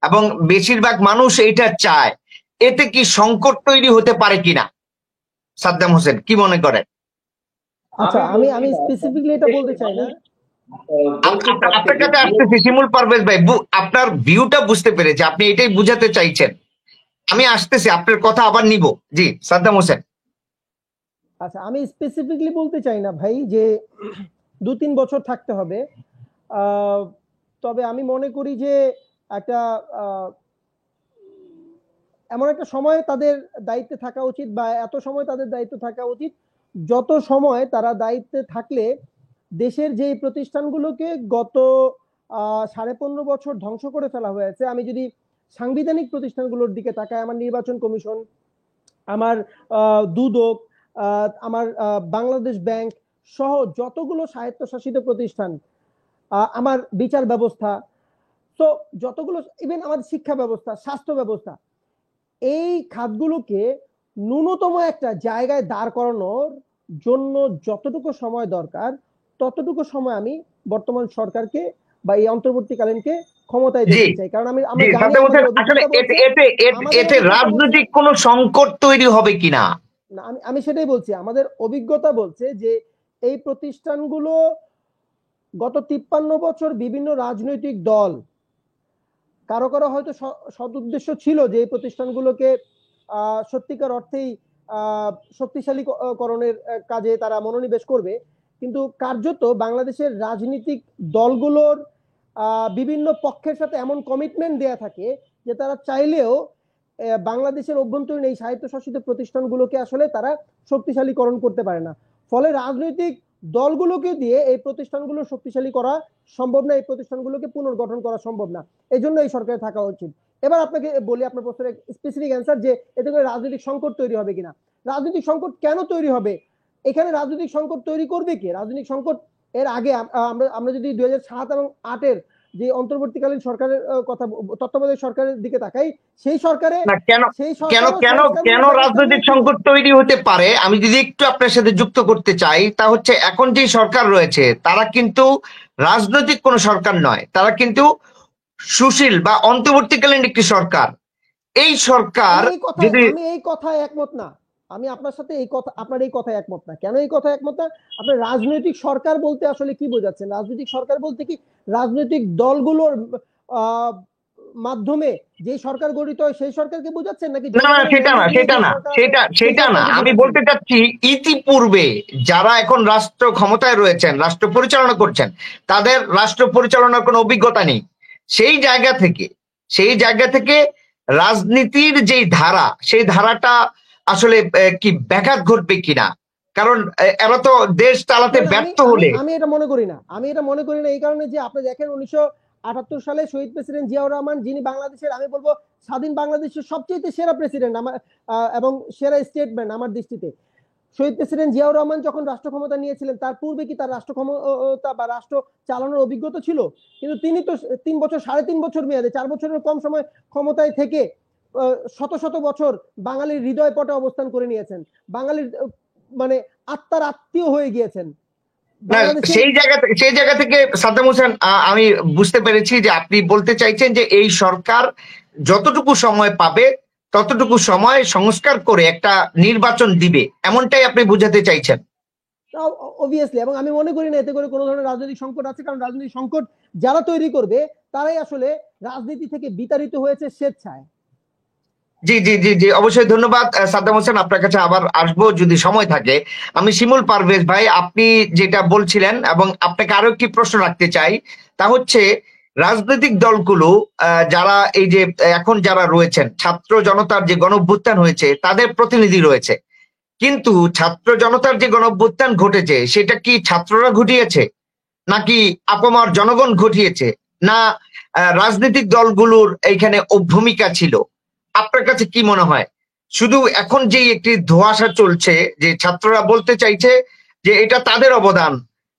[SPEAKER 1] এবং বেশিরভাগ মানুষ এটা চায়। এতে কি সংকট তৈরি হতে পারে কিনা? সাদ্দাম হোসেন কি মনে করেন?
[SPEAKER 3] আচ্ছা, আমি স্পেসিফিকলি এটা বলতে চাই না।
[SPEAKER 1] আপনার কাছে আসতেছি শিমুল পারভেজ ভাই, আপনার ভিউটা বুঝতে পেরেছি, আপনি এটাই বুঝাতে চাইছেন। আমি আসতেছি, আপনার কথা আবার নিব। জি সাদ্দাম হোসেন।
[SPEAKER 3] আচ্ছা, আমি স্পেসিফিকলি বলতে চাই না ভাই যে 2-3 বছর থাকতে হবে। তবে আমি মনে করি যে একটা এমন একটা সময় তাদের দায়িত্বে থাকা উচিত, বা এত সময় তাদের দায়িত্ব থাকা উচিত যত সময় তারা দায়িত্বে থাকলে দেশের যে প্রতিষ্ঠানগুলোকে গত 15.5 বছর ধ্বংস করে ফেলা হয়েছে। আমি যদি সাংবিধানিক প্রতিষ্ঠানগুলোর দিকে তাকাই, আমার নির্বাচন কমিশন, আমার দুদক, আমার বাংলাদেশ ব্যাংক সহ যতগুলো স্বায়ত্তশাসিত প্রতিষ্ঠান, আমার বিচার ব্যবস্থা, তো যতগুলো, ইভেন আমাদের শিক্ষা ব্যবস্থা, স্বাস্থ্য ব্যবস্থা, এই খাতগুলোকে ন্যূনতম একটা জায়গায় দাঁড় করানোর জন্য যতটুকু সময় দরকার ততটুকু সময় আমি বর্তমান সরকারকে বা এই অন্তর্বর্তীকালীনকে ক্ষমতায় দেখতে চাই। কারণ আমরা জানি
[SPEAKER 1] আসলে এতে রাজনৈতিক কোনো সংকট তৈরি হবে কিনা।
[SPEAKER 3] না, আমি সেটাই বলছি। আমাদের অভিজ্ঞতা বলছে যে এই প্রতিষ্ঠানগুলো গত 53 বছর বিভিন্ন রাজনৈতিক দল, কারো কারো হয়তো সদুদ্দেশ্য ছিল যে এই প্রতিষ্ঠানগুলোকে সত্যিকার অর্থেই শক্তিশালীকরণের কাজে তারা মনোনিবেশ করবে, কিন্তু কার্যত বাংলাদেশের রাজনৈতিক দলগুলোর বিভিন্ন পক্ষের সাথে এমন কমিটমেন্ট দেয়া থাকে যে তারা চাইলেও বাংলাদেশের অভ্যন্তরীণ এই স্বায়ত্তশাসিত প্রতিষ্ঠানগুলোকে আসলে তারা শক্তিশালীকরণ করতে পারে না। ফলে রাজনৈতিক দলগুলোকে দিয়ে এই প্রতিষ্ঠানগুলো শক্তিশালী করা সম্ভব না, এই প্রতিষ্ঠানগুলোকে পুনর্গঠন করা সম্ভব না। এই জন্য এই সরকারে থাকা উচিত। এবার আপনাকে বলি আপনার প্রশ্নের স্পেসিফিক অ্যান্সার, যে এতে করে রাজনৈতিক সংকট তৈরি হবে কিনা। রাজনৈতিক সংকট কেন তৈরি হবে? এখানে রাজনৈতিক সংকট তৈরি করবে কে? রাজনৈতিক সংকট এর আগে আমরা যদি 2007 এবং 2008-এর যে অন্তর্বর্তীকালীন সরকারের কথা, তত্ত্বাবধায়ক সরকারের দিকে তাকাই, সেই সরকারে
[SPEAKER 1] না কেন
[SPEAKER 3] সেই
[SPEAKER 1] কেন
[SPEAKER 3] সরকারও
[SPEAKER 1] কেন কেন
[SPEAKER 3] সংস্কারমূলক ব্যবস্থা
[SPEAKER 1] রাজনৈতিক
[SPEAKER 3] নিয়েছিল।
[SPEAKER 1] সংকট তৈরি হতে পারে, আমি যদি একটু আপনার সাথে যুক্ত করতে চাই, তা হচ্ছে এখন যে সরকার রয়েছে তারা কিন্তু রাজনৈতিক কোনো সরকার নয়, তারা কিন্তু সুশীল বা অন্তর্বর্তীকালীন একটি সরকার। এই সরকার যদি
[SPEAKER 3] আমি এই কথায় একমত না। আমি আপনার সাথে এই কথা, আপনার এই কথায় একমত না। কেন এই কথায় একমত না? আপনার রাজনৈতিক সরকার বলতে আসলে কি বোঝাচ্ছেন? রাজনৈতিক সরকার বলতে কি রাজনৈতিক দলগুলোর আহ, মাধ্যমে যে সরকার গঠিত হয় সেই সরকারকে বোঝাচ্ছেন, নাকি
[SPEAKER 1] না না
[SPEAKER 3] জনগণের
[SPEAKER 1] সেটা না
[SPEAKER 3] অনুমতি নিয়ে
[SPEAKER 1] সেটা
[SPEAKER 3] যে
[SPEAKER 1] না
[SPEAKER 3] সরকার আছে
[SPEAKER 1] সেটা
[SPEAKER 3] সেই
[SPEAKER 1] সেটা না
[SPEAKER 3] সরকারকে
[SPEAKER 1] আমি
[SPEAKER 3] বোঝাচ্ছেন?
[SPEAKER 1] বলতে চাচ্ছি, ইতিপূর্বে যারা এখন রাষ্ট্র ক্ষমতায় রয়েছেন, রাষ্ট্র পরিচালনা করছেন, তাদের রাষ্ট্র পরিচালনার কোনো অভিজ্ঞতা নেই। সেই জায়গা থেকে সেই জায়গা থেকে রাজনীতির যেই ধারা, সেই ধারাটা আসলে কি ব্যাঘাত ঘটবে কিনা, কারণ এরা তো দেশ চালাতে
[SPEAKER 3] না না, আমি
[SPEAKER 1] ব্যর্থ
[SPEAKER 3] আমি
[SPEAKER 1] হলে।
[SPEAKER 3] আমি এটা মনে করি না। আমি এটা মনে করি না এই কারণে যে আপনি দেখেন 1978 সালে শহীদ প্রেসিডেন্ট জিয়াউর রহমান, যিনি বাংলাদেশের, আমি বলবো স্বাধীন বাংলাদেশের সবচেয়ে সেরা প্রেসিডেন্ট আমার, এবং সেরা স্টেটমেন্ট আমার দৃষ্টিতে। শহীদ প্রেসিডেন্ট জিয়াউর রহমান যখন রাষ্ট্র ক্ষমতা নিয়েছিলেন, তার পূর্বে কি তার রাষ্ট্র ক্ষমতা বা রাষ্ট্র চালানোর অভিজ্ঞতা ছিল? কিন্তু তিনি তো 3 বছর, 3.5 বছর মেয়াদে, 4 বছরের কম সময় ক্ষমতায় থেকে শত শত বছর বাঙালির হৃদয় পটে অবস্থান করে নিয়েছেন। বাঙালির মানে আত্মার আত্মীয় হয়ে গিয়েছেন
[SPEAKER 1] না
[SPEAKER 3] বাংলাদেশের।
[SPEAKER 1] সেই জায়গা থেকে সাদ্দাম হোসেন, আমি বুঝতে পেরেছি যে আপনি বলতে চাইছেন যে এই সরকার যতটুকু সময় পাবে ততটুকু সময় সংস্কার করে একটা নির্বাচন দিবে, এমনটাই আপনি বোঝাতে চাইছেন।
[SPEAKER 3] অবভিয়াসলি, এবং আমি মনে করি না এতে করে কোনো ধরনের রাজনৈতিক সংকট আছে, কারণ রাজনৈতিক সংকট যারা তৈরি করবে তারাই আসলে রাজনীতি থেকে বিতাড়িত হয়েছে স্বেচ্ছায়।
[SPEAKER 1] জি জি জি জি, অবশ্যই ধন্যবাদ সাদ্দাম হোসেন, আপনার কাছে আবার আসবো যদি সময় থাকে। আমি শিমুল পারভেজ ভাই, আপনি যেটা বলছিলেন, এবং আপনাকে আরো একটি প্রশ্ন রাখতে চাই, তা হচ্ছে রাজনৈতিক দলগুলো যারা এই যে এখন যারা রয়েছেন, ছাত্র জনতার যে গণঅভ্যুত্থান হয়েছে তাদের প্রতিনিধি রয়েছে, কিন্তু ছাত্র জনতার যে গণঅভ্যুত্থান ঘটেছে সেটা কি ছাত্ররা ঘটিয়েছে, নাকি আপামর জনগণ ঘটিয়েছে, না রাজনৈতিক দলগুলোর এইখানে ভূমিকা ছিল? আপনার কাছে কি মনে হয়? শুধু এখন যে একটি ধোঁয়াশা চলছে যে ছাত্ররা বলতে চাইছে যে এটা তাদের অবদান,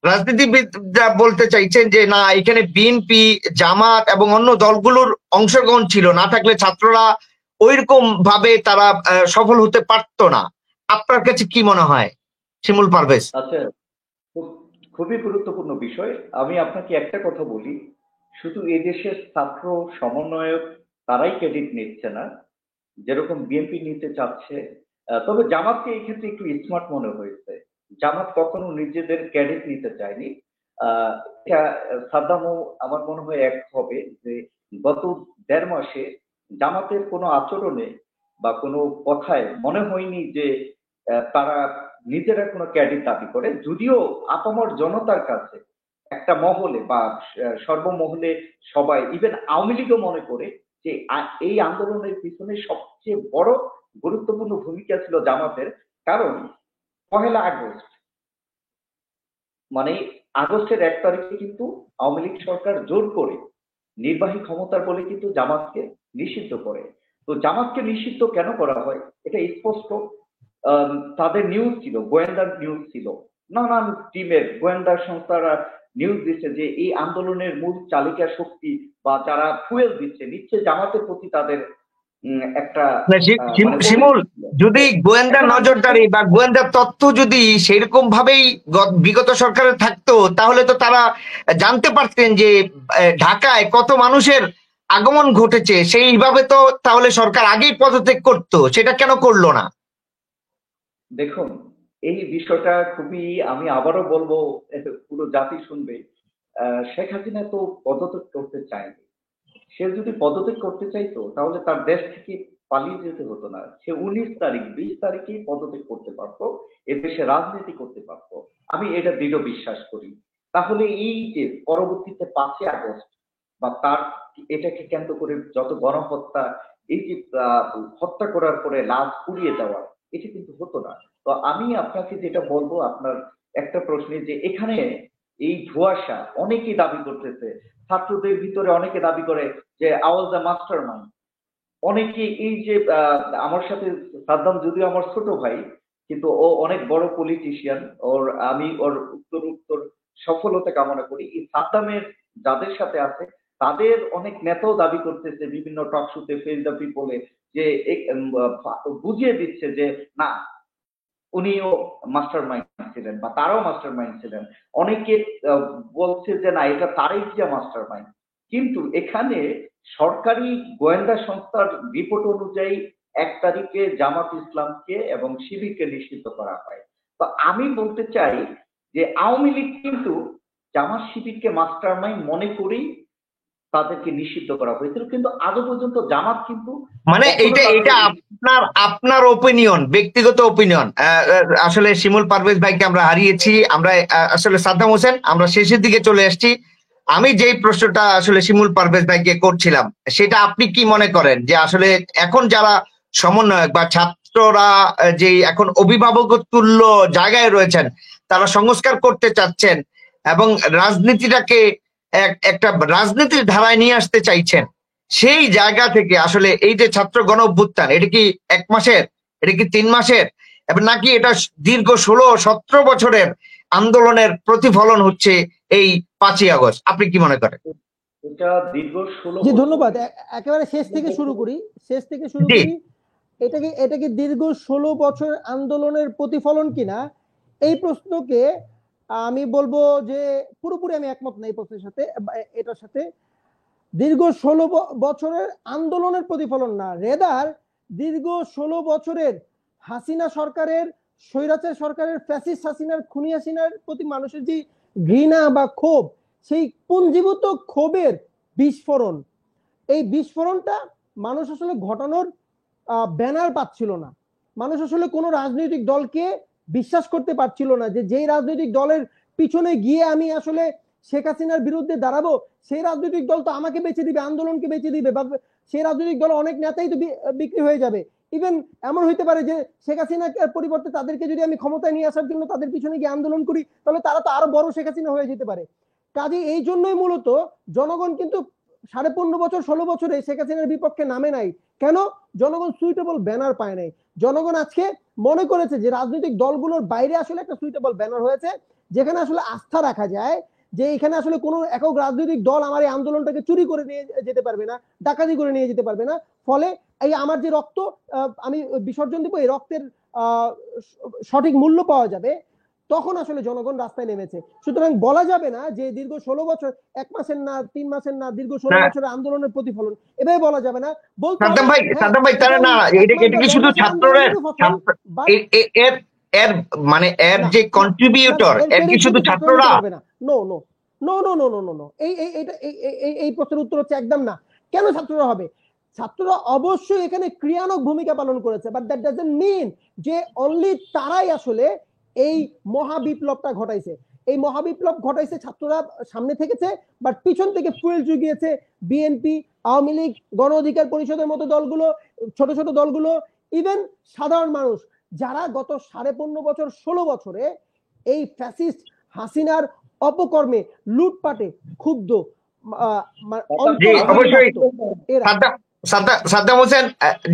[SPEAKER 1] রাজনীতিবিদরা বলতে চাইছেন যে না, এখানে বিএনপি, জামাত এবং অন্য দলগুলোর অংশগ্রহণ ছিল, না থাকলে ছাত্ররা ওইরকম ভাবে তারা সফল হতে পারতো না। আপনার কাছে কি মনে হয় শিমুল পারভেজ?
[SPEAKER 2] আচ্ছা, খুবই গুরুত্বপূর্ণ বিষয়। আমি আপনাকে একটা কথা বলি, শুধু এদেশের ছাত্র সমন্বয়ক তারাই ক্রেডিট নিচ্ছে না, যেরকম বিএনপি নিতে চাচ্ছে। তবে জামাতকে এই ক্ষেত্রে একটু স্মার্ট মনে হয়েছে। জামাত কখনো নিজেদের ক্রেডিট নিতে চায়নি। এটা সাদ্দামও আমার মনে হয় এক হবে যে গত 1.5 মাসে জামাতের কোনো আচরণে বা কোনো কথায় মনে হয়নি যে তারা নিজেরা কোনো ক্রেডিট দাবি করে, যদিও আপামর জনতার কাছে একটা মহলে বা সর্বমহলে সবাই, ইভেন আওয়ামী লীগও মনে করে যে এই আন্দোলনের পিছনে সবচেয়ে বড় গুরুত্বপূর্ণ ভূমিকা ছিল জামাতের। কারণ 1 আগস্ট, মানে আগস্টের 1 তারিখে কিন্তু আওয়ামী লীগ সরকার জোর করে নির্বাহী ক্ষমতার বলে কিন্তু জামাতকে নিষিদ্ধ করে। তো জামাতকে নিষিদ্ধ কেন করা হয় এটা স্পষ্ট। তাদের নিউজ ছিল, গোয়েন্দার নিউজ ছিল, নানান টিমের গোয়েন্দা সংস্থারা নিউজ দিচ্ছে যে এই আন্দোলনের মূল চালিকা শক্তি বা যারা ফুয়েল নিচ্ছে জামাতের প্রতি তাদের একটা
[SPEAKER 1] না,
[SPEAKER 2] মানে
[SPEAKER 1] শিমুল,
[SPEAKER 2] অভিযোগ ছিল।
[SPEAKER 1] যদি গোয়েন্দা
[SPEAKER 2] এখন আমরা
[SPEAKER 1] নজরদারি বা গোয়েন্দা তথ্য যদি সেরকম ভাবেই বিগত সরকারের থাকতো, তাহলে তো তারা জানতে পারতেন যে ঢাকায় কত মানুষের আগমন ঘটেছে, সেইভাবে তো তাহলে সরকার আগেই পদত্যাগ করতো, সেটা কেন করলো না?
[SPEAKER 2] দেখুন, এই বিষয়টা খুবই, আমি আবারও বলবো, পুরো জাতি শুনবে। শেখ হাসিনা তো পদত্যাগ করতে চায়নি। সে যদি পদত্যাগ করতে চাইতো তাহলে তার দেশ থেকে পালিয়ে যেতে হতো না। সে 19 তারিখ 20 তারিখেই পদত্যাগ করতে পারতো, এদেশে রাজনীতি করতে পারতো। আমি এটা দৃঢ় বিশ্বাস করি। তাহলে এই যে পরবর্তীতে 5 আগস্ট বা তার এটাকে কেন্দ্র করে যত গণহত্যা, এই যে হত্যা করার পরে লাশ পুড়িয়ে দেওয়া, এটা কিন্তু হতো না। তো আমি আপনাকে যেটা বলবো, আপনার একটা প্রশ্নে যে এখানে এই ধোঁয়াশা অনেকেই দাবি করতেছে, ছাত্রদের ভিতরে অনেকে দাবি করে যে আওয়াজ দ্য মাস্টার মাইন্ড। অনেকে এই যে আমার সাথে সাদ্দাম যদিও আমার ছোট ভাই, কিন্তু ও অনেক বড় পলিটিশিয়ান। আমি ওর উত্তর উত্তর সফলতা কামনা করি। এই সাদ্দামের যাদের সাথে আছে তাদের অনেক নেতাও দাবি করতেছে বিভিন্ন টক শোতে, ফেস দ্য পিপলে, যে বুঝিয়ে দিচ্ছে যে না, উনিও মাস্টার মাইন্ড ছিলেন বা তারাও মাস্টার মাইন্ড ছিলেন। অনেকে বলছে যে না, এটা তারাই যে মাস্টার মাইন্ড। কিন্তু এখানে সরকারি গোয়েন্দা সংস্থার রিপোর্ট অনুযায়ী 1 তারিখে জামাত ইসলামকে এবং শিবিরকে নিষিদ্ধ করা হয়। তো আমি বলতে চাই যে আওয়ামী লীগ কিন্তু জামাত শিবিরকে মাস্টার মাইন্ড মনে করেই তাদেরকে নিষিদ্ধ করা হয়েছিল, কিন্তু আজও পর্যন্ত জামাত কিন্তু
[SPEAKER 1] মানে
[SPEAKER 2] কখনো
[SPEAKER 1] এটা এটা
[SPEAKER 2] তাদের
[SPEAKER 1] আপনার আপনার ওপিনিয়ন, ব্যক্তিগত ওপিনিয়ন। আসলে শিমুল পারভেজ ভাইকে আমরা হারিয়েছি, আমরা আসলে সাদ্দাম হোসেন, আমরা শেষের দিকে চলে আসছি। আমি যেই প্রশ্নটা আসলে শিমুল পারভেজ ভাইকে করছিলাম, সেটা আপনি কি মনে করেন যে আসলে এখন যারা সমন্বয়ক বা ছাত্ররা যে এখন অভিভাবক তুল্য জায়গায় রয়েছেন, তারা সংস্কার করতে চাচ্ছেন এবং রাজনীতিটাকে একটা রাজনীতির ধারায় নিয়ে আসতে চাইছেন, সেই জায়গা থেকে আসলে এই যে ছাত্র গণ অভ্যুত্থান, এটা কি 1 মাসের, এটা কি 3 মাসের, এবং নাকি এটা দীর্ঘ 16-17 বছরের আন্দোলনের প্রতিফলন হচ্ছে এই 5ই আগস্ট? আপনি কি মনে করেন?
[SPEAKER 2] এটা দীর্ঘ 16
[SPEAKER 3] জি
[SPEAKER 2] বছর।
[SPEAKER 3] ধন্যবাদ। একেবারে শেষ থেকে শুরু করি, শেষ থেকে শুরু
[SPEAKER 1] জি,
[SPEAKER 3] করি। এটা কি দীর্ঘ 16 বছর আন্দোলনের প্রতিফলন কিনা, এই প্রশ্নকে আমি বলবো যে পুরোপুরি আমি একমত না এই প্রশ্নের সাথে, এটার সাথে। দীর্ঘ 16 বছরের আন্দোলনের প্রতিফলন না, রেদার দীর্ঘ 16 বছরের হাসিনা সরকারের, স্বৈরাচার সরকারের, ফ্যাসিস্ট হাসিনার, খুনি হাসিনার প্রতি মানুষের যে ঘৃণা বা ক্ষোভ, সেই পুঞ্জীভূত ক্ষোভের বিস্ফোরণ। এই বিস্ফোরণটা মানুষ আসলে ঘটানোর ব্যানার পাচ্ছিল না। মানুষ আসলে কোনো রাজনৈতিক দলকে বিশ্বাস করতে পারছিল না যে যেই রাজনৈতিক দলের পিছনে গিয়ে আমি আসলে শেখ হাসিনার বিরুদ্ধে দাঁড়াবো, সেই রাজনৈতিক দল তো আমাকে বেঁচে দিবে, আন্দোলনকে বেঁচে দিবে, বা সেই রাজনৈতিক দল অনেক নেতাই তো বিক্রি হয়ে যাবে। ইভেন এমন হইতে পারে যে শেখ হাসিনার পরিবর্তে তাদেরকে যদি আমি ক্ষমতায় নিয়ে আসার জন্য তাদের পিছনে গিয়ে আন্দোলন করি, তাহলে তারা তো আরো বড় শেখ হাসিনা হয়ে যেতে পারে। কাজে এই জন্যই মূলত জনগণ কিন্তু 15.5 বছর 16 বছরে শেখ হাসিনার বিপক্ষে নামে নাই। কেন? জনগণ সুইটেবল ব্যানার পায় নাই। জনগণ আজকে মনে করেছে যে রাজনৈতিক দলগুলোর বাইরে আসলে একটা সুইটেবল ব্যানার হয়েছে, যেখানে আসলে আস্থা রাখা যায় যে এখানে আসলে কোনো একক রাজনৈতিক দল আমার এই আন্দোলনটাকে চুরি করে নিয়ে যেতে পারবে না, ডাকাতি করে নিয়ে যেতে পারবে না। ফলে এই আমার যে রক্ত আমি বিসর্জন দিব, এই রক্তের সঠিক মূল্য পাওয়া যাবে, তখন আসলে জনগণ রাস্তায় নেমেছে। সুতরাং বলা যাবে না যে দীর্ঘ 16 বছর 1 মাসের না 3 মাসের না, দীর্ঘ 16 বছরের আন্দোলনের প্রতিফলন, এভাবে বলা যাবে না। বলতে হবে
[SPEAKER 1] সাদ্দাম ভাই তারা না, এটা কি শুধু ছাত্রের এর এর মানে এর যে কন্ট্রিবিউটর, এর কি শুধু ছাত্ররা?
[SPEAKER 3] No no no no no no no no এই প্রশ্নের উত্তর হচ্ছে একদম না। কেন ছাত্ররা হবে? ছাত্ররা অবশ্যই এখানে ক্রিয়ানক ভূমিকা পালন করেছে, বাট দ্যাট ডাজন্ট মিন যে অনলি তারাই আসলে এই মহাবিপ্লবটা ঘটাইছে। এই মহাবিপ্লব ঘটাইছে ছাত্ররা, সামনে থেকেছে, বাট পিছন থেকে ফুয়েল জুগিয়েছে বিএনপি, আওয়ামী লীগ, গণ অধিকার পরিষদের মতো দলগুলো, ছোট ছোট দলগুলো, ইভেন সাধারণ মানুষ, যারা গত 15.5 বছর 16 বছরে এই ফ্যাসিস্ট হাসিনার অপকর্মে, লুটপাটে ক্ষুব্ধ,
[SPEAKER 1] জি অবশ্যই সাদ্দাম হোসেন,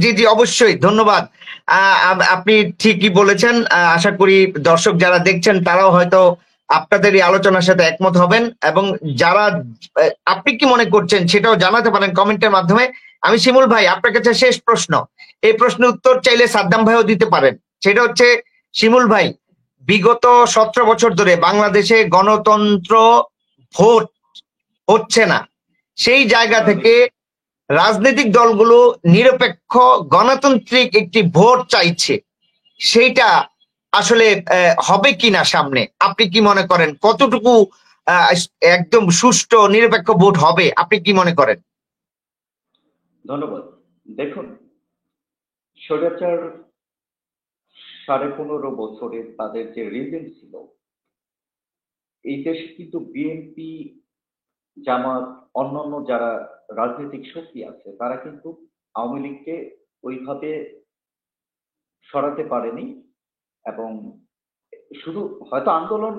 [SPEAKER 1] জি জি অবশ্যই ধন্যবাদ। আপনি ঠিকই বলেছেন। আশা করি দর্শক যারা দেখছেন তারাও হয়তো আপনাদের এই আলোচনার সাথে একমত হবেন, এবং যারা আপনি কি মনে করছেন সেটাও জানাতে পারেন কমেন্টের মাধ্যমে। আমি শিমুল ভাই আপনার কাছে শেষ প্রশ্ন, এই প্রশ্নের উত্তর চাইলে সাদ্দাম ভাইও দিতে পারেন। সেটা হচ্ছে, শিমুল ভাই, বিগত 17 বছর ধরে বাংলাদেশে গণতন্ত্র, ভোট হচ্ছে না, সেই জায়গা থেকে রাজনৈতিক দলগুলো নিরপেক্ষ গণতান্ত্রিক একটি ভোট চাইছে, সেইটা আসলে হবে কিনা সামনে? আপনি কি মনে করেন কতটুকু একদম সুষ্ঠু নিরপেক্ষ ভোট হবে? আপনি কি মনে করেন?
[SPEAKER 2] ধন্যবাদ। দেখুন, স্বৈরাচার 15.5 বছরে তাদের যে রিজিম ছিল, এই দেশে কিন্তু বিএনপি, জামাত, অন্যান্য যারা রাজনৈতিক শক্তি আছে, তারা কিন্তু আওয়ামী লীগকে ওইভাবে সরাতে পারেনি। এবং শুধু হয়তো আন্দোলন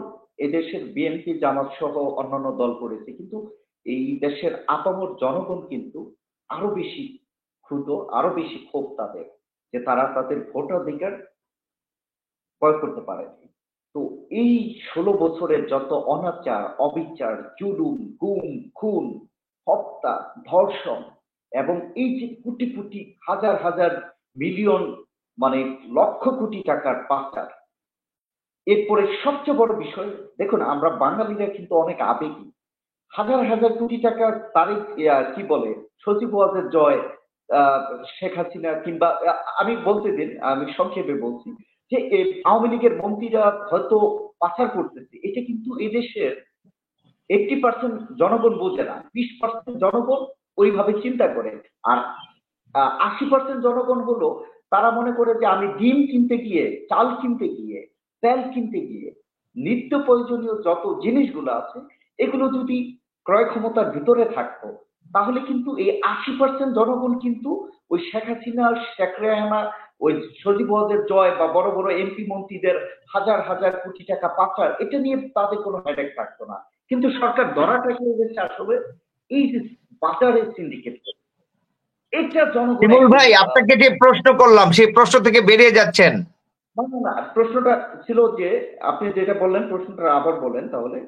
[SPEAKER 2] এদেশের বিএনপি, জামাত সহ অন্যান্য দল করেছে, কিন্তু এই দেশের আপামর জনগণ কিন্তু আরো বেশি ক্ষুব্ধ, আরো বেশি ক্ষোভ তাদের, যে তারা তাদের ভোটাধিকার প্রয়োগ করতে পারেনি। তো এই 16 বছরের যত অনাচার, অবিচার, জুলুম, গুম, খুন, হত্যা, ধর্ষণ এবং এই যে কোটি কোটি হাজার হাজার মিলিয়ন মানে লক্ষ কোটি টাকার পাচার, এরপরে সবচেয়ে বড় বিষয় দেখুন, আমরা বাঙালিরা কিন্তু অনেক আবেগী। হাজার হাজার কোটি টাকার তারিখ কি বলে সচিবালয়ের জয়, আহ, শেখ হাসিনা কিংবা আমি বলতে দিন, আমি সংক্ষেপে বলছি যে আওয়ামী লীগের মন্ত্রীরা হয়তো পাচার করতেছে, এটা কিন্তু এদেশের 80% জনগণ বোঝে না, 20% জনগণ ওইভাবে চিন্তা করে। আর 80% জনগণ হলো তারা মনে করে যে আমি ডিম কিনতে গিয়ে, চাল কিনতে গিয়ে, তেল কিনতে গিয়ে, নিত্য প্রয়োজনীয় যত জিনিসগুলো আছে এগুলো যদি ক্রয় ক্ষমতার ভিতরে থাকতো, তাহলে কিন্তু এই 80% জনগণ কিন্তু ওই শেখ হাসিনা, শেখ রেহানা, ওই সজীব ওয়াজের জয় বা বড় বড় এমপি মন্ত্রীদের হাজার হাজার কোটি টাকা পাচার, এটা নিয়ে তাদের কোনো হেডেক থাকতো না। কিন্তু সরকার ধরাটা খেয়ে গেছে আসলে এই যে বাজারের সিন্ডিকেট, এটা জনগণ
[SPEAKER 1] শিমুল ভাই, আপনাকে যে প্রশ্ন করলাম সেই প্রশ্ন থেকে বেরিয়ে যাচ্ছেন।
[SPEAKER 2] না না না, প্রশ্নটা ছিল যে আপনি যেটা বললেন, প্রশ্নটা আবার বলেন তাহলে।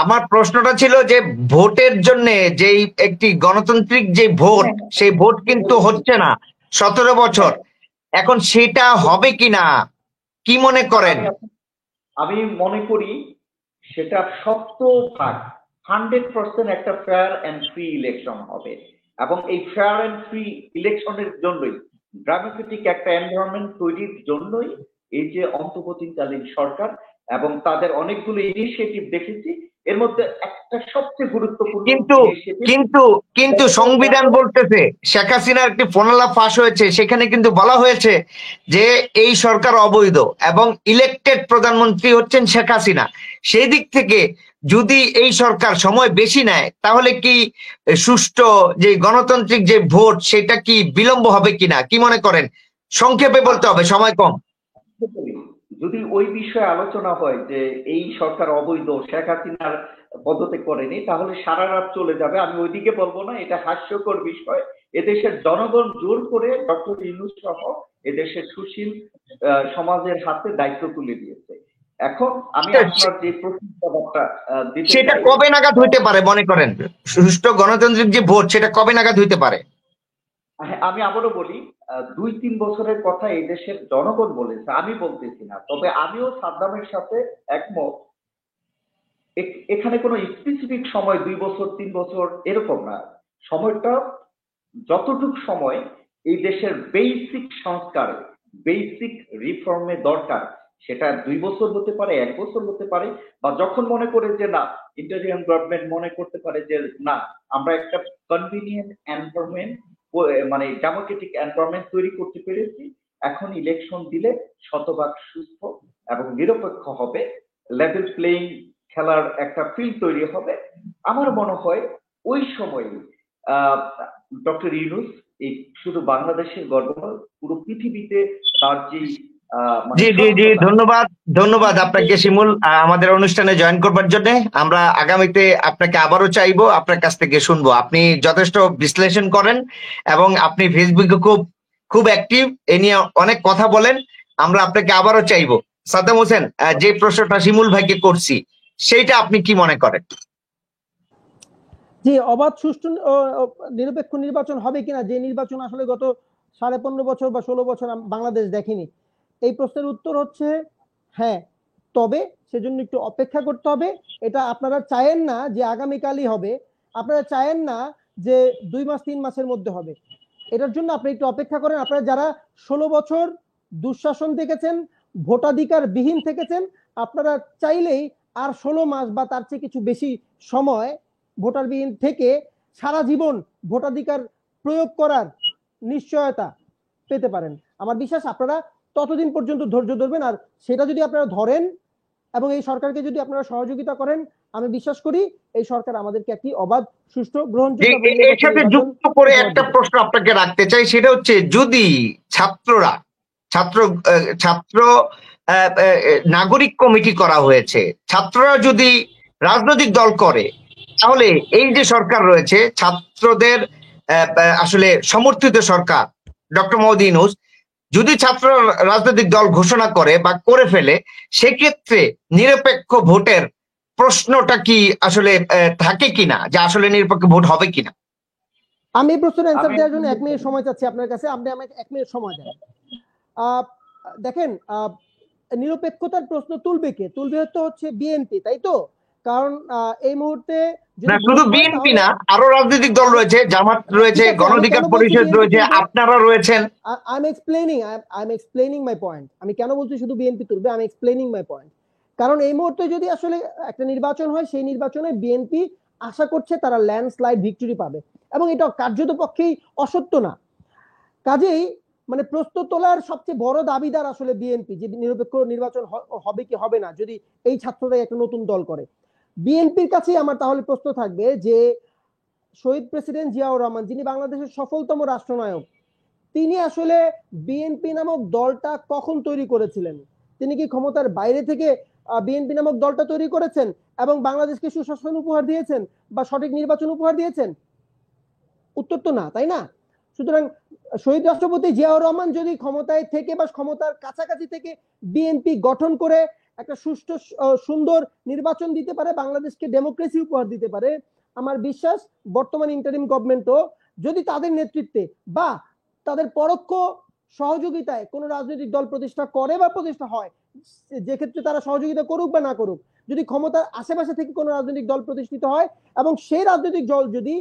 [SPEAKER 1] আমার প্রশ্নটা ছিল যে ভোটের জন্য যেই একটি গণতান্ত্রিক যে ভোট, সেই ভোট কিন্তু হচ্ছে না 17 বছর, এখন সেটা হবে কিনা কি মনে করেন?
[SPEAKER 2] আমি মনে করি সেটা 100% একটা ফেয়ার অ্যান্ড ফ্রি ইলেকশন হবে, এবং এই ফেয়ার অ্যান্ড ফ্রি ইলেকশনের জন্যই, ডেমোক্রেটিক একটা এনভায়রনমেন্ট তৈরির জন্যই এই যে অন্তর্বর্তীকালীন সরকার এবং তাদের অনেকগুলো ইনিশিয়েটিভ দেখেছি, এর মধ্যে একটা সবচেয়ে গুরুত্বপূর্ণ
[SPEAKER 1] কিন্তু কিন্তু কিন্তু সংবিধান বলতেছে, শেখ হাসিনার একটি ফোনালাপ ফাঁস হয়েছে, সেখানে কিন্তু বলা হয়েছে যে এই সরকার অবৈধ এবং ইলেক্টেড প্রধানমন্ত্রী হচ্ছেন শেখ হাসিনা। সেই দিক থেকে যদি এই সরকার সময় বেশি নেয় তাহলে কি সুষ্ঠু যে গণতান্ত্রিক যে ভোট সেটা কি বিলম্ব হবে কিনা কি মনে করেন? সংক্ষেপে বলতে হবে, সময় কম।
[SPEAKER 2] যদি ওই বিষয়ে আলোচনা হয় যে এই সরকার অবৈধ, শেখ হাসিনার পদত্যাগ করেনি, তাহলে সারা রাত চলে যাবে। আমি ওইদিকে বলবো না, এটা হাস্যকর বিষয়। এদেশের জনগণ জোর করে ডক্টর ইউনূস সহ এদেশের সুশীল সমাজের হাতে দায়িত্ব তুলে দিয়েছে। এখন আমি আপনার যে প্রশ্নটা
[SPEAKER 1] সেটা কবে নাগাদ হইতে পারে মনে করেন? সুষ্ঠু গণতান্ত্রিক যে ভোট সেটা কবে নাগাদ হইতে পারে?
[SPEAKER 2] আমি আবারও বলি, 2-3 বছরের কথা এই দেশের জনগণ বলেছে, আমি বলতেছি না। তবে আমিও সাদ্দামের সাথে একমত, এখানে কোনো স্পেসিফিক সময় 2 বছর 3 বছর এরকম না। সময়টা যতটুক সময় এই দেশের বেসিক সংস্কারে, বেসিক রিফর্মে দরকার, সেটা 2 বছর হতে পারে, 1 বছর হতে পারে, বা যখন মনে করে যে না, ইন্টারিয়াম গভর্নমেন্ট মনে করতে পারে যে না, আমরা একটা কনভিনিয়েন্ট এনভায়রনমেন্ট, মানে ডেমোক্রেটিক এনভায়রনমেন্ট তৈরি করতে পেরেছি, এখন ইলেকশন দিলে শতভাগ সুস্থ এবং নিরপেক্ষ হবে, লেভেল প্লেইং খেলার একটা ফিল্ড তৈরি হবে। আমার মনে হয় ওই সময় ডক্টর ইউনূস এই শুধু বাংলাদেশের গর্ব নয়, পুরো পৃথিবীতে তার যে
[SPEAKER 1] জি জি জি, ধন্যবাদ ধন্যবাদ আপনাকে শিমুল, আমাদের অনুষ্ঠানে জয়েন করবার জন্য। আমরা আগামীতে আপনাকে আবারও চাইবো, আপনার কাছ থেকে শুনবো। আপনি যথেষ্ট বিশ্লেষণ করেন এবং আপনি ফেসবুকে খুব খুব অ্যাক্টিভ, এ নিয়ে অনেক কথা বলেন। আমরা আপনাকে আবারও চাইবো। সাদ্দাম হোসেন, যে প্রশ্নটা শিমুল ভাইকে করছি সেইটা আপনি কি মনে করেন?
[SPEAKER 3] জি, অবাধ সুষ্ঠু নিরপেক্ষ নির্বাচন হবে কিনা, যে নির্বাচন আসলে গত 15.5 বছর বা 16 বছর বাংলাদেশ দেখেনি, এই প্রশ্নের উত্তর হচ্ছে হ্যাঁ, তবে সেজন্য একটু অপেক্ষা করতে হবে। এটা আপনারা চায়েন না যে আগামীকালই হবে, আপনারা চায়েন না যে 2 মাস 3 মাসের মধ্যে হবে। এটার জন্য আপনি একটু অপেক্ষা করেন। আপনারা যারা 16 বছর দুঃশাসন দেখেছেন, ভোটাধিকার বিহীন থেকেছেন, আপনারা চাইলেই আর 16 মাস বা তার চেয়ে কিছু বেশি সময় ভোটারবিহীন থেকে সারা জীবন ভোটাধিকার প্রয়োগ করার নিশ্চয়তা পেতে পারেন। আমার বিশ্বাস আপনারা ততদিন পর্যন্ত ধৈর্য ধরবেন, আর সেটা যদি আপনারা ধরেন এবং এই সরকারকে যদি আপনারা সহযোগিতা করেন, আমি বিশ্বাস করি এই সরকার আমাদেরকে একটি অবাধ, সুষ্ঠু, গ্রহণযোগ্য।
[SPEAKER 1] এর সাথে যুক্ত করে একটা প্রশ্ন আপনাকে রাখতে চাই, সেটা হচ্ছে যদি ছাত্র নাগরিক কমিটি করা হয়েছে, ছাত্ররা যদি রাজনৈতিক দল করে, তাহলে এই যে সরকার রয়েছে ছাত্রদের আসলে সমর্থিত সরকার, ডক্টর মোহাম্মদ ইউনূস যদি ছাত্র রাজনৈতিক দল ঘোষণা করে বা করে ফেলে, সেক্ষেত্রে নিরপেক্ষ ভোটের প্রশ্নটা কি আসলে থাকে কিনা, যে আসলে নিরপেক্ষ ভোট হবে কিনা?
[SPEAKER 3] আমি এই প্রশ্নের অ্যান্সার দেওয়ার জন্য 1 মিনিট সময় চাচ্ছি আপনার কাছে, আপনি আমাকে 1 মিনিট সময় দেন। দেখেন, নিরপেক্ষতার প্রশ্ন তুলবে কে? তুলবে হচ্ছে বিএনপি, তাই তো? কারণ এই মুহূর্তে
[SPEAKER 1] না,
[SPEAKER 3] যদি
[SPEAKER 1] শুধু
[SPEAKER 3] ভোট হয়
[SPEAKER 1] বিএনপি
[SPEAKER 3] তাহলে
[SPEAKER 1] না, আরো রাজনৈতিক দল রয়েছে, জামাত রয়েছে,
[SPEAKER 3] ঠিক আছে,
[SPEAKER 1] গণ
[SPEAKER 3] আমি
[SPEAKER 1] অধিকার
[SPEAKER 3] কেন বলছি
[SPEAKER 1] পরিষদ
[SPEAKER 3] বিএনপি
[SPEAKER 1] রয়েছে,
[SPEAKER 3] তুলবে,
[SPEAKER 1] আপনারা রয়েছেন।
[SPEAKER 3] I'm explaining my point. আমি কেন বলছি শুধু বিএনপি তুলবে, I'm explaining my point. কারণ এই মুহূর্তে যদি আসলে একটা নির্বাচন হয়, সেই নির্বাচনে বিএনপি আশা করছে তারা ল্যান্ডস্লাইড ভিক্টরি পাবে, এবং এটা কার্যত পক্ষেই অসত্য না। কাজেই মানে প্রশ্ন তোলার সবচেয়ে বড় দাবিদার আসলে বিএনপি, যে নিরপেক্ষ নির্বাচন হবে কি হবে না যদি এই ছাত্ররাই একটা নতুন দল করে। বিএনপির কাছেই আমার তাহলে প্রশ্ন থাকবে যে শহীদ প্রেসিডেন্ট জিয়াউর রহমান, যিনি বাংলাদেশের সফলতম রাষ্ট্রনায়ক, তিনি আসলে বিএনপি নামক দলটা কখন তৈরি করেছিলেন? তিনি কি ক্ষমতার বাইরে থেকে বিএনপি নামক দলটা তৈরি করেছেন এবং বাংলাদেশকে সুশাসন উপহার দিয়েছেন বা সঠিক নির্বাচন উপহার দিয়েছেন? উত্তর তো না, তাই না? সুতরাং শহীদ রাষ্ট্রপতি জিয়াউর রহমান যদি ক্ষমতায় থেকে বা ক্ষমতার কাছাকাছি থেকে বিএনপি গঠন করে একটা সুষ্ঠু সুন্দর নির্বাচন দিতে পারে, বাংলাদেশকে ডেমোক্রেসি উপহার দিতে পারে, আমার বিশ্বাস বর্তমান ইন্টারিম গভর্নমেন্টও যদি তাদের নেতৃত্বে বা তাদের পরোক্ষ সহযোগিতায় কোনো রাজনৈতিক দল প্রতিষ্ঠা করে বা প্রতিষ্ঠা হয়, যে ক্ষেত্রে তারা সহযোগিতা করুক বা না করুক, যদি ক্ষমতার আশেপাশে থেকে কোনো রাজনৈতিক দল প্রতিষ্ঠিত হয় এবং সেই রাজনৈতিক দল যদি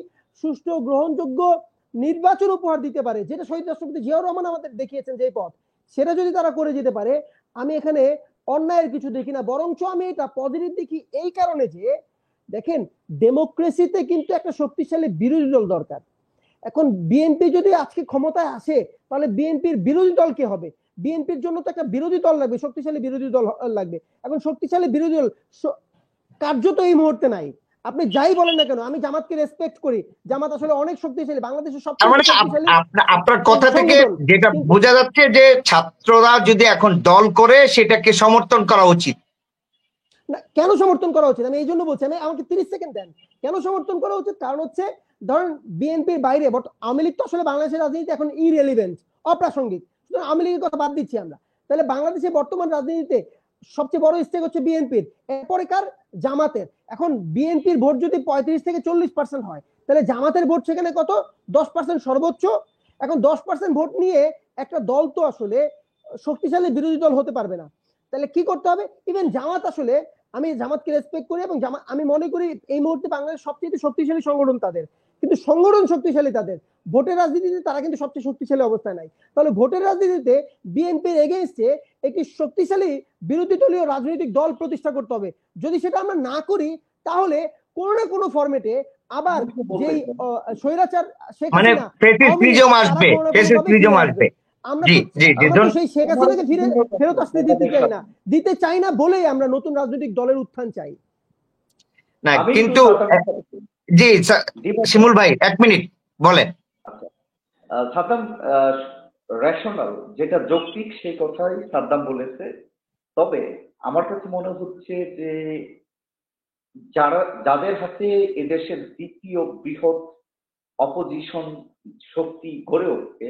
[SPEAKER 3] সুষ্ঠু গ্রহণযোগ্য নির্বাচন উপহার দিতে পারে, যেটা শহীদ রাষ্ট্রপতি জিয়াউর রহমান আমাদের দেখিয়েছেন যে পথ, সেটা যদি তারা করে যেতে পারে, আমি এখানে অন্যায়ের কিছু দেখি না, বরঞ্চ আমি এটা পজিটিভ দেখি এই কারণে যে দেখেন, ডেমোক্রেসিতে কিন্তু একটা শক্তিশালী বিরোধী দল দরকার। এখন বিএনপি যদি আজকে ক্ষমতায় আসে, তাহলে বিএনপির বিরোধী দল কে হবে? বিএনপির জন্য তো একটা বিরোধী দল লাগবে, শক্তিশালী বিরোধী দল লাগবে। এখন শক্তিশালী বিরোধী দল কার্যত এই মুহূর্তে নাই। আপনি যাই বলেন না কেন, আমি জামাতকে রেসপেক্ট করি, জামাত আসলে অনেক শক্তিশালী, বাংলাদেশের
[SPEAKER 1] তার
[SPEAKER 3] সবচেয়ে
[SPEAKER 1] মানে
[SPEAKER 3] শক্তিশালী
[SPEAKER 1] আপনার কথা থেকে
[SPEAKER 3] সংগঠন।
[SPEAKER 1] যেটা বোঝা যাচ্ছে যে ছাত্ররা যদি এখন দল করে সেটাকে সমর্থন করা উচিত।
[SPEAKER 3] না, কেন সমর্থন করা উচিত আমি এই জন্য বলছি, আমি আমাকে 30 সেকেন্ড দেন। কেন সমর্থন করা উচিত? কারণ হচ্ছে ধরেন বিএনপির বাইরে আওয়ামী লীগ তো আসলে বাংলাদেশের রাজনীতিতে এখন ইরেলিভেন্ট, অপ্রাসঙ্গিক, সুতরাং আওয়ামী লীগের কথা বাদ দিচ্ছি আমরা। তাহলে বাংলাদেশের বর্তমান রাজনীতিতে সবচেয়ে বড় স্টেক হচ্ছে বিএনপির, এরপরে কার? জামাতের। এখন বিএনপির ভোট যদি 35 থেকে 40% হয়, তাহলে জামাতের ভোট সেখানে কত? 10% সর্বোচ্চ। এখন 10% ভোট নিয়ে একটা দল তো আসলে শক্তিশালী বিরোধী দল হতে পারবে না। তাহলে কি করতে হবে? ইভেন জামাত আসলে, আমি জামাতকে রেসপেক্ট করি এবং আমি মনে করি এই মুহূর্তে বাংলাদেশের সবচেয়ে শক্তিশালী সংগঠন তাদের, কিন্তু সংগঠন শক্তিশালী তাদের, ভোটের রাজনীতিতে তারা কিন্তু সবচেয়ে শক্তিশালী অবস্থায় নাই। তাহলে ভোটের রাজনীতিতে বিএনপির এগেইনস্টে একটি শক্তিশালী বিরোধী দলীয় রাজনৈতিক দল প্রতিষ্ঠা করতে হবে। যদি সেটা আমরা না করি, তাহলে কোনো না কোনো ফরম্যাটে আবার যেই স্বৈরাচার শেখ
[SPEAKER 1] মানে
[SPEAKER 3] হাসিনা,
[SPEAKER 1] ফেসিস্টিজম আসবে, ফেসিস্টিজম আসবে।
[SPEAKER 3] আমরা
[SPEAKER 1] জি জি জি,
[SPEAKER 3] তো সেই শেখ হাসিনাকে ফেরত আসতে দিতে চাই না বলেই আমরা নতুন রাজনৈতিক দলের উত্থান চাই।
[SPEAKER 1] না কিন্তু জি শিমুল ভাই 1 মিনিট বলেন।
[SPEAKER 2] সাদ্দাম রেশনাল, যেটা যৌক্তিক সেই কথাই সাদ্দাম বলেছে। তবে আমার কাছে মনে হচ্ছে যে যাদের হাতে এদেশের দ্বিতীয় বৃহৎ অপোজিশন শক্তি গড়ে উঠবে,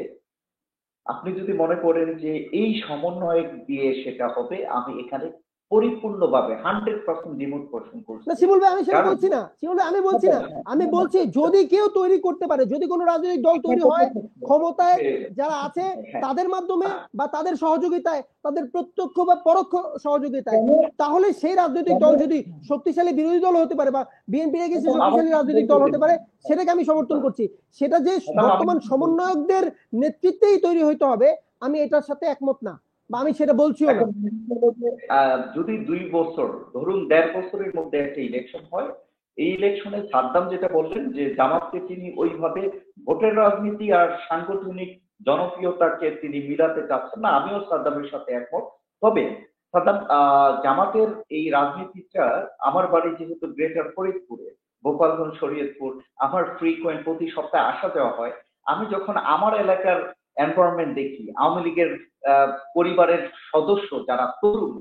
[SPEAKER 2] আপনি যদি মনে করেন যে এই সমন্বয়ক দিয়ে সেটা হবে, আমি এখানে পরিপূর্ণভাবে 100% দ্বিমত পোষণ করছি।
[SPEAKER 3] না শিমুল ভাই, আমি সেটা বলছি না, শিমুল ভাই আমি বলছি না, আমি বলছি যদি কেউ তৈরি করতে পারে, যদি কোনো রাজনৈতিক দল তৈরি হয় ক্ষমতায় যারা আছে তাদের মাধ্যমে বা তাদের সহযোগিতায়, তাদের প্রত্যক্ষ বা পরোক্ষ সহযোগিতায়, তাহলে সেই রাজনৈতিক দল যদি শক্তিশালী বিরোধী দল হতে পারে বা বিএনপির এগেইনস্টে শক্তিশালী রাজনৈতিক দল হতে পারে, সেটাকে আমি সমর্থন করছি। সেটা যে বর্তমান সমন্বয়কদের নেতৃত্বেই তৈরি হইতে হবে, আমি এটার সাথে একমত না, বা আমি সেটা বলছিও না।
[SPEAKER 2] যদি 2 বছর ধরুন 1.5 বছরের মধ্যে একটা ইলেকশন হয়, এই ইলেকশনে সাদ্দাম যেটা বললেন যে জামাতকে তিনি ওইভাবে ভোটের রাজনীতি আর সাংগঠনিক জনপ্রিয়তাকে তিনি মিলাতে চাচ্ছেন না, আমিও সাদ্দামের সাথে একমত। তবে সাদ্দাম, জামাতের এই রাজনীতিটা, আমার বাড়ি যেহেতু গ্রেটার ফরিদপুরে, গোপালগঞ্জ, শরীয়তপুর, আমার ফ্রিকোয়েন্ট প্রতি সপ্তাহে আসা যাওয়া হয়। আমি যখন আমার এলাকার এনভায়রনমেন্ট দেখি, আওয়ামী লীগের পরিবারের সদস্য যারা তরুণ,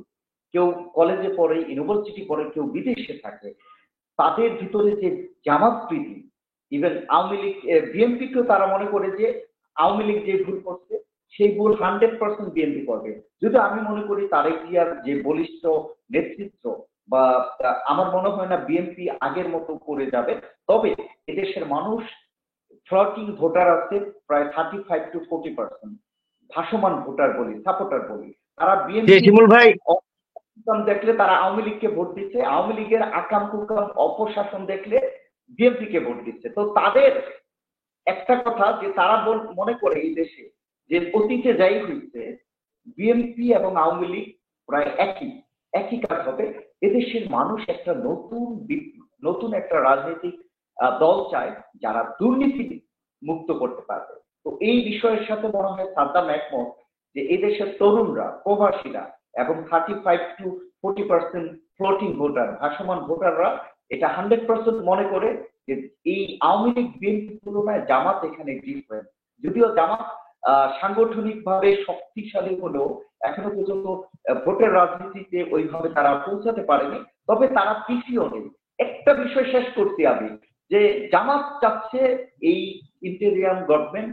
[SPEAKER 2] কেউ কলেজে পড়ে, ইউনিভার্সিটি পড়ে, কেউ বিদেশে থাকে, তাদের ভিতরে যে জামাত প্রীতি, ইভেন আওয়ামী লীগ বিএনপিকেও তারা মনে করে যে আওয়ামী লীগ যে ভুল করছে সেই ভুল 100% বিএনপি করবে। যদি আমি মনে করি তারেক জিয়ার যে বলিষ্ঠ নেতৃত্ব বা আমার মনে হয় না বিএনপি আগের মতো করে যাবে। তবে এদেশের মানুষ ফ্লটিং ভোটার আছে প্রায় 35 to 40%, ভাসমান ভোটার বলি, সাপোর্টার বলি। তারা
[SPEAKER 1] যে
[SPEAKER 2] বিএনপি
[SPEAKER 1] শিমুল ভাই,
[SPEAKER 2] দেখলে তারা আওয়ামী লীগকে ভোট দিচ্ছে, আওয়ামী লীগের আকাম কুকাম অপশাসন দেখলে বিএনপি কে ভোট দিচ্ছে। তো তাদের একটা কথা যে তারা মনে করে এই দেশে যে অতীতে যাই হয়েছে বিএনপি এবং আওয়ামী লীগ প্রায় একই একই কাজ হবে। এদেশের মানুষ একটা নতুন একটা রাজনৈতিক দল চায় যারা দুর্নীতি মুক্ত করতে পারবে। তো এই বিষয়ের সাথে মনে হয় সাদ্দাম একমত যে এদেশের তরুণরা, প্রবাসীরা এবং 35 to 40% ফ্লোটিং ভোটার, ভাসমান ভোটাররা এটা 100% মনে করে যে এই আওয়ামী লীগ বিএনপির তুলনায় জামাত এখানে ডিফারেন্ট। যদিও জামাত সাংগঠনিক ভাবে শক্তিশালী হলেও এখনো পর্যন্ত ভোটের রাজনীতিতে ওইভাবে তারা পৌঁছাতে পারেনি, তবে তারা পিছিয়েও নেই। একটা বিষয় শেষ করছি আমি, যে জামাত চাচ্ছে এই ইন্টেরিয়াম গভর্নমেন্ট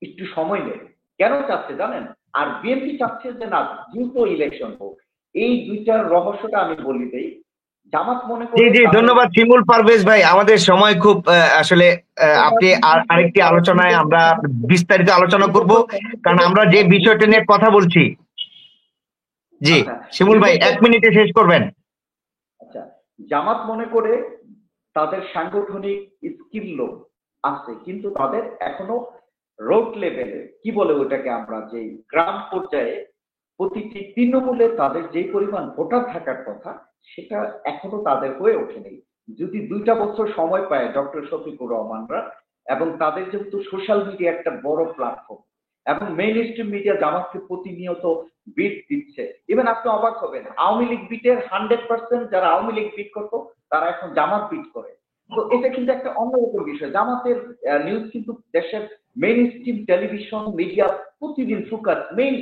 [SPEAKER 2] একটু সময় নেবে। কেন চাচ্ছে জানেন? আর বিএনপি চাচ্ছে যে না, দ্রুত ইলেকশন হোক। এই দুইটার রহস্যটা আমি বলি দেই। জামাত মনে
[SPEAKER 1] জি
[SPEAKER 2] করে
[SPEAKER 1] জি, ধন্যবাদ শিমুল পারভেজ ভাই। আমাদের সময় খুব আসলে আপনি আরেকটি আলোচনায় আমরা বিস্তারিত আলোচনা করব, কারণ আমরা যে বিষয়টা নিয়ে কথা বলছি। জি
[SPEAKER 2] আচ্ছা,
[SPEAKER 1] শিমুল ভাই, 1 মিনিটে শেষ করবেন।
[SPEAKER 2] আচ্ছা, জামাত মনে করে তাদের সাংগঠনিক স্কিল আছে, কিন্তু তাদের এখনো রোড লেভেলে, কি বলে ওটাকে আমরা, যে গ্রাম পর্যায়ে প্রতিটি তৃণমূলে তাদের যে পরিমাণ ভোটার থাকার কথা সেটা এখনো তাদের হয়ে ওঠেনি। যদি 2টা বছর সময় পায় ডক্টর শফিকুর রহমানরা, এবং তাদের যেহেতু সোশ্যাল মিডিয়া একটা বড় প্ল্যাটফর্ম এবং মেইন স্ট্রিম মিডিয়া জামাতকে প্রতিনিয়ত বিট দিচ্ছে। ইভেন আপনি অবাক হবেন, আওয়ামী লীগ বিটের 100% যারা আওয়ামী লীগ বিট করতো তারা এখন জামাত বিট করে। তো এটা কিন্তু একটা অন্যরকম বিষয়। জামাতের নিউজ কিন্তু দেশের মেইন স্ট্রিম টেলিভিশন মিডিয়া প্রতিদিন ফোকাস মেইন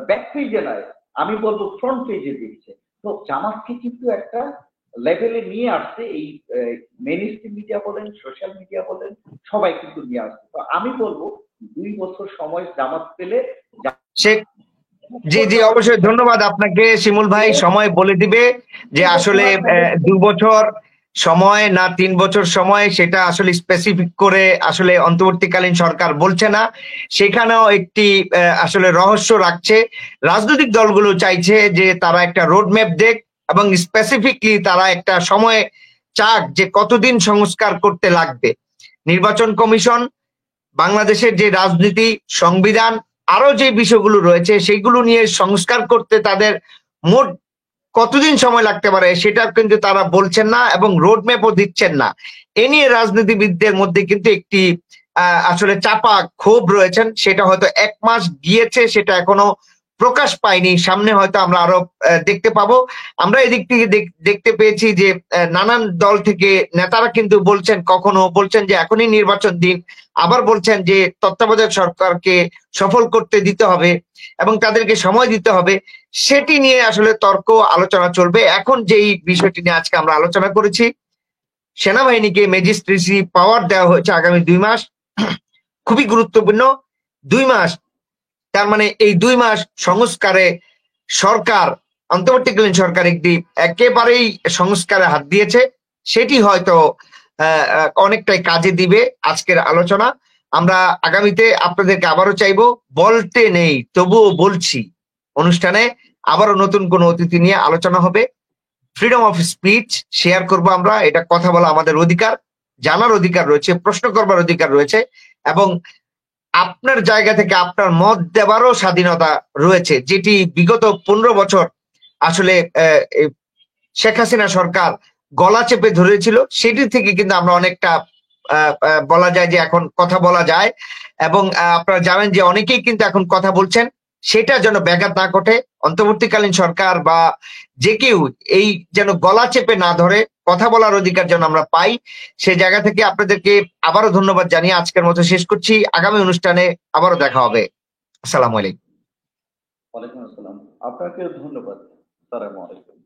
[SPEAKER 2] ব্যাক পেজে নয়, আমি বলবো ফ্রন্ট পেজে দিচ্ছে। তো জামাতকে কিন্তু একটা লেভেলে নিয়ে আসছে এই মেইন স্ট্রিম মিডিয়া বলেন, সোশ্যাল মিডিয়া বলেন, সবাই কিন্তু নিয়ে আসছে। তো আমি বলবো 2 বছর সময় জামাত পেলে
[SPEAKER 1] জি জি, অবশ্যই ধন্যবাদ আপনাকে শিমুল ভাই। সময় বলে দিবে যে আসলে 2 বছর সময় না 3 বছর সময়, সেটা আসলে স্পেসিফিক করে আসলে অন্তর্বর্তীকালীন সরকার বলছে না। সেখানেও একটি আসলে রহস্য রাখছে। রাজনৈতিক দলগুলো চাইছে যে তারা একটা রোডম্যাপ দেখ এবং স্পেসিফিকলি তারা একটা সময় চাক যে কতদিন সংস্কার করতে লাগবে। নির্বাচন কমিশন, বাংলাদেশের যে রাজনীতি, সংবিধান, আরো যে বিষয়গুলো রয়েছে সেগুলো নিয়ে সংস্কার করতে তাদের মোট কতদিন সময় লাগতে পারে সেটা কিন্তু তারা বলছেন না এবং রোডম্যাপও দিচ্ছেন না। এ নিয়ে রাজনীতিবিদদের মধ্যে কিন্তু একটি আসলে চাপা ক্ষোভ রয়েছেন। সেটা হয়তো 1 মাস গিয়েছে, সেটা এখনো প্রকাশ পায়নি। সামনে হয়তো আমরা আরো দেখতে পাবো। আমরা এদিক থেকে দেখতে পেয়েছি যে নানান দল থেকে নেতারা কিন্তু বলছেন, কখনো বলছেন যে এখনই নির্বাচন দিন, আবার বলছেন যে তত্ত্বাবধায়ক সরকারকে সফল করতে দিতে হবে এবং তাদেরকে সময় দিতে হবে। সেটি নিয়ে আসলে তর্ক আলোচনা চলবে। এখন যেই বিষয়টি নিয়ে আজকে আমরা আলোচনা করেছি, সেনাবাহিনীকে ম্যাজিস্ট্রেসি পাওয়ার দেওয়া হয়েছে আগামী 2 মাস, খুবই গুরুত্বপূর্ণ 2 মাস। তার মানে এই 2 মাস সংস্কারে সরকার, অন্তর্বর্তীকালীন সরকার একটি একেবারেই সংস্কারে হাত দিয়েছে। সেটি হয়তো অনেকটাই কাজে দিবে আজকের আলোচনা। আমরা আগামীতে আপনাদেরকে আবারও চাইবো, বলতে নেই তবুও বলছি অনুষ্ঠানে আবারও নতুন কোনো অতিথি নিয়ে আলোচনা হবে। ফ্রিডম অফ স্পিচ শেয়ার করব আমরা, এটা কথা বলা আমাদের অধিকার, জানার অধিকার রয়েছে, প্রশ্ন করবার অধিকার রয়েছে এবং আপনার জায়গা থেকে আপনার মত দেওয়ারও স্বাধীনতা রয়েছে, যেটি বিগত 15 বছর আসলে শেখ হাসিনা সরকার গলা চেপে ধরেছিল। সেটি থেকে কিন্তু আমরা অনেকটা বলা যায় যে এখন কথা বলা যায় এবং আপনারা জানেন যে অনেকেই কিন্তু এখন কথা বলছেন। সেটা যেন ব্যাঘাত না ঘটে, অন্তর্বর্তীকালীন সরকার বা যে কেউ এই যেন গলা চেপে না ধরে, কথা বলার অধিকার যেন আমরা পাই। সেই জায়গা থেকে আপনাদেরকে আবারও ধন্যবাদ জানিয়ে আজকের মতো শেষ করছি। আগামী অনুষ্ঠানে আবারও দেখা হবে। আসসালামু আলাইকুম।
[SPEAKER 2] ওয়ালাইকুম আসসালাম, আপনাকে ধন্যবাদ। আসসালামু আলাইকুম।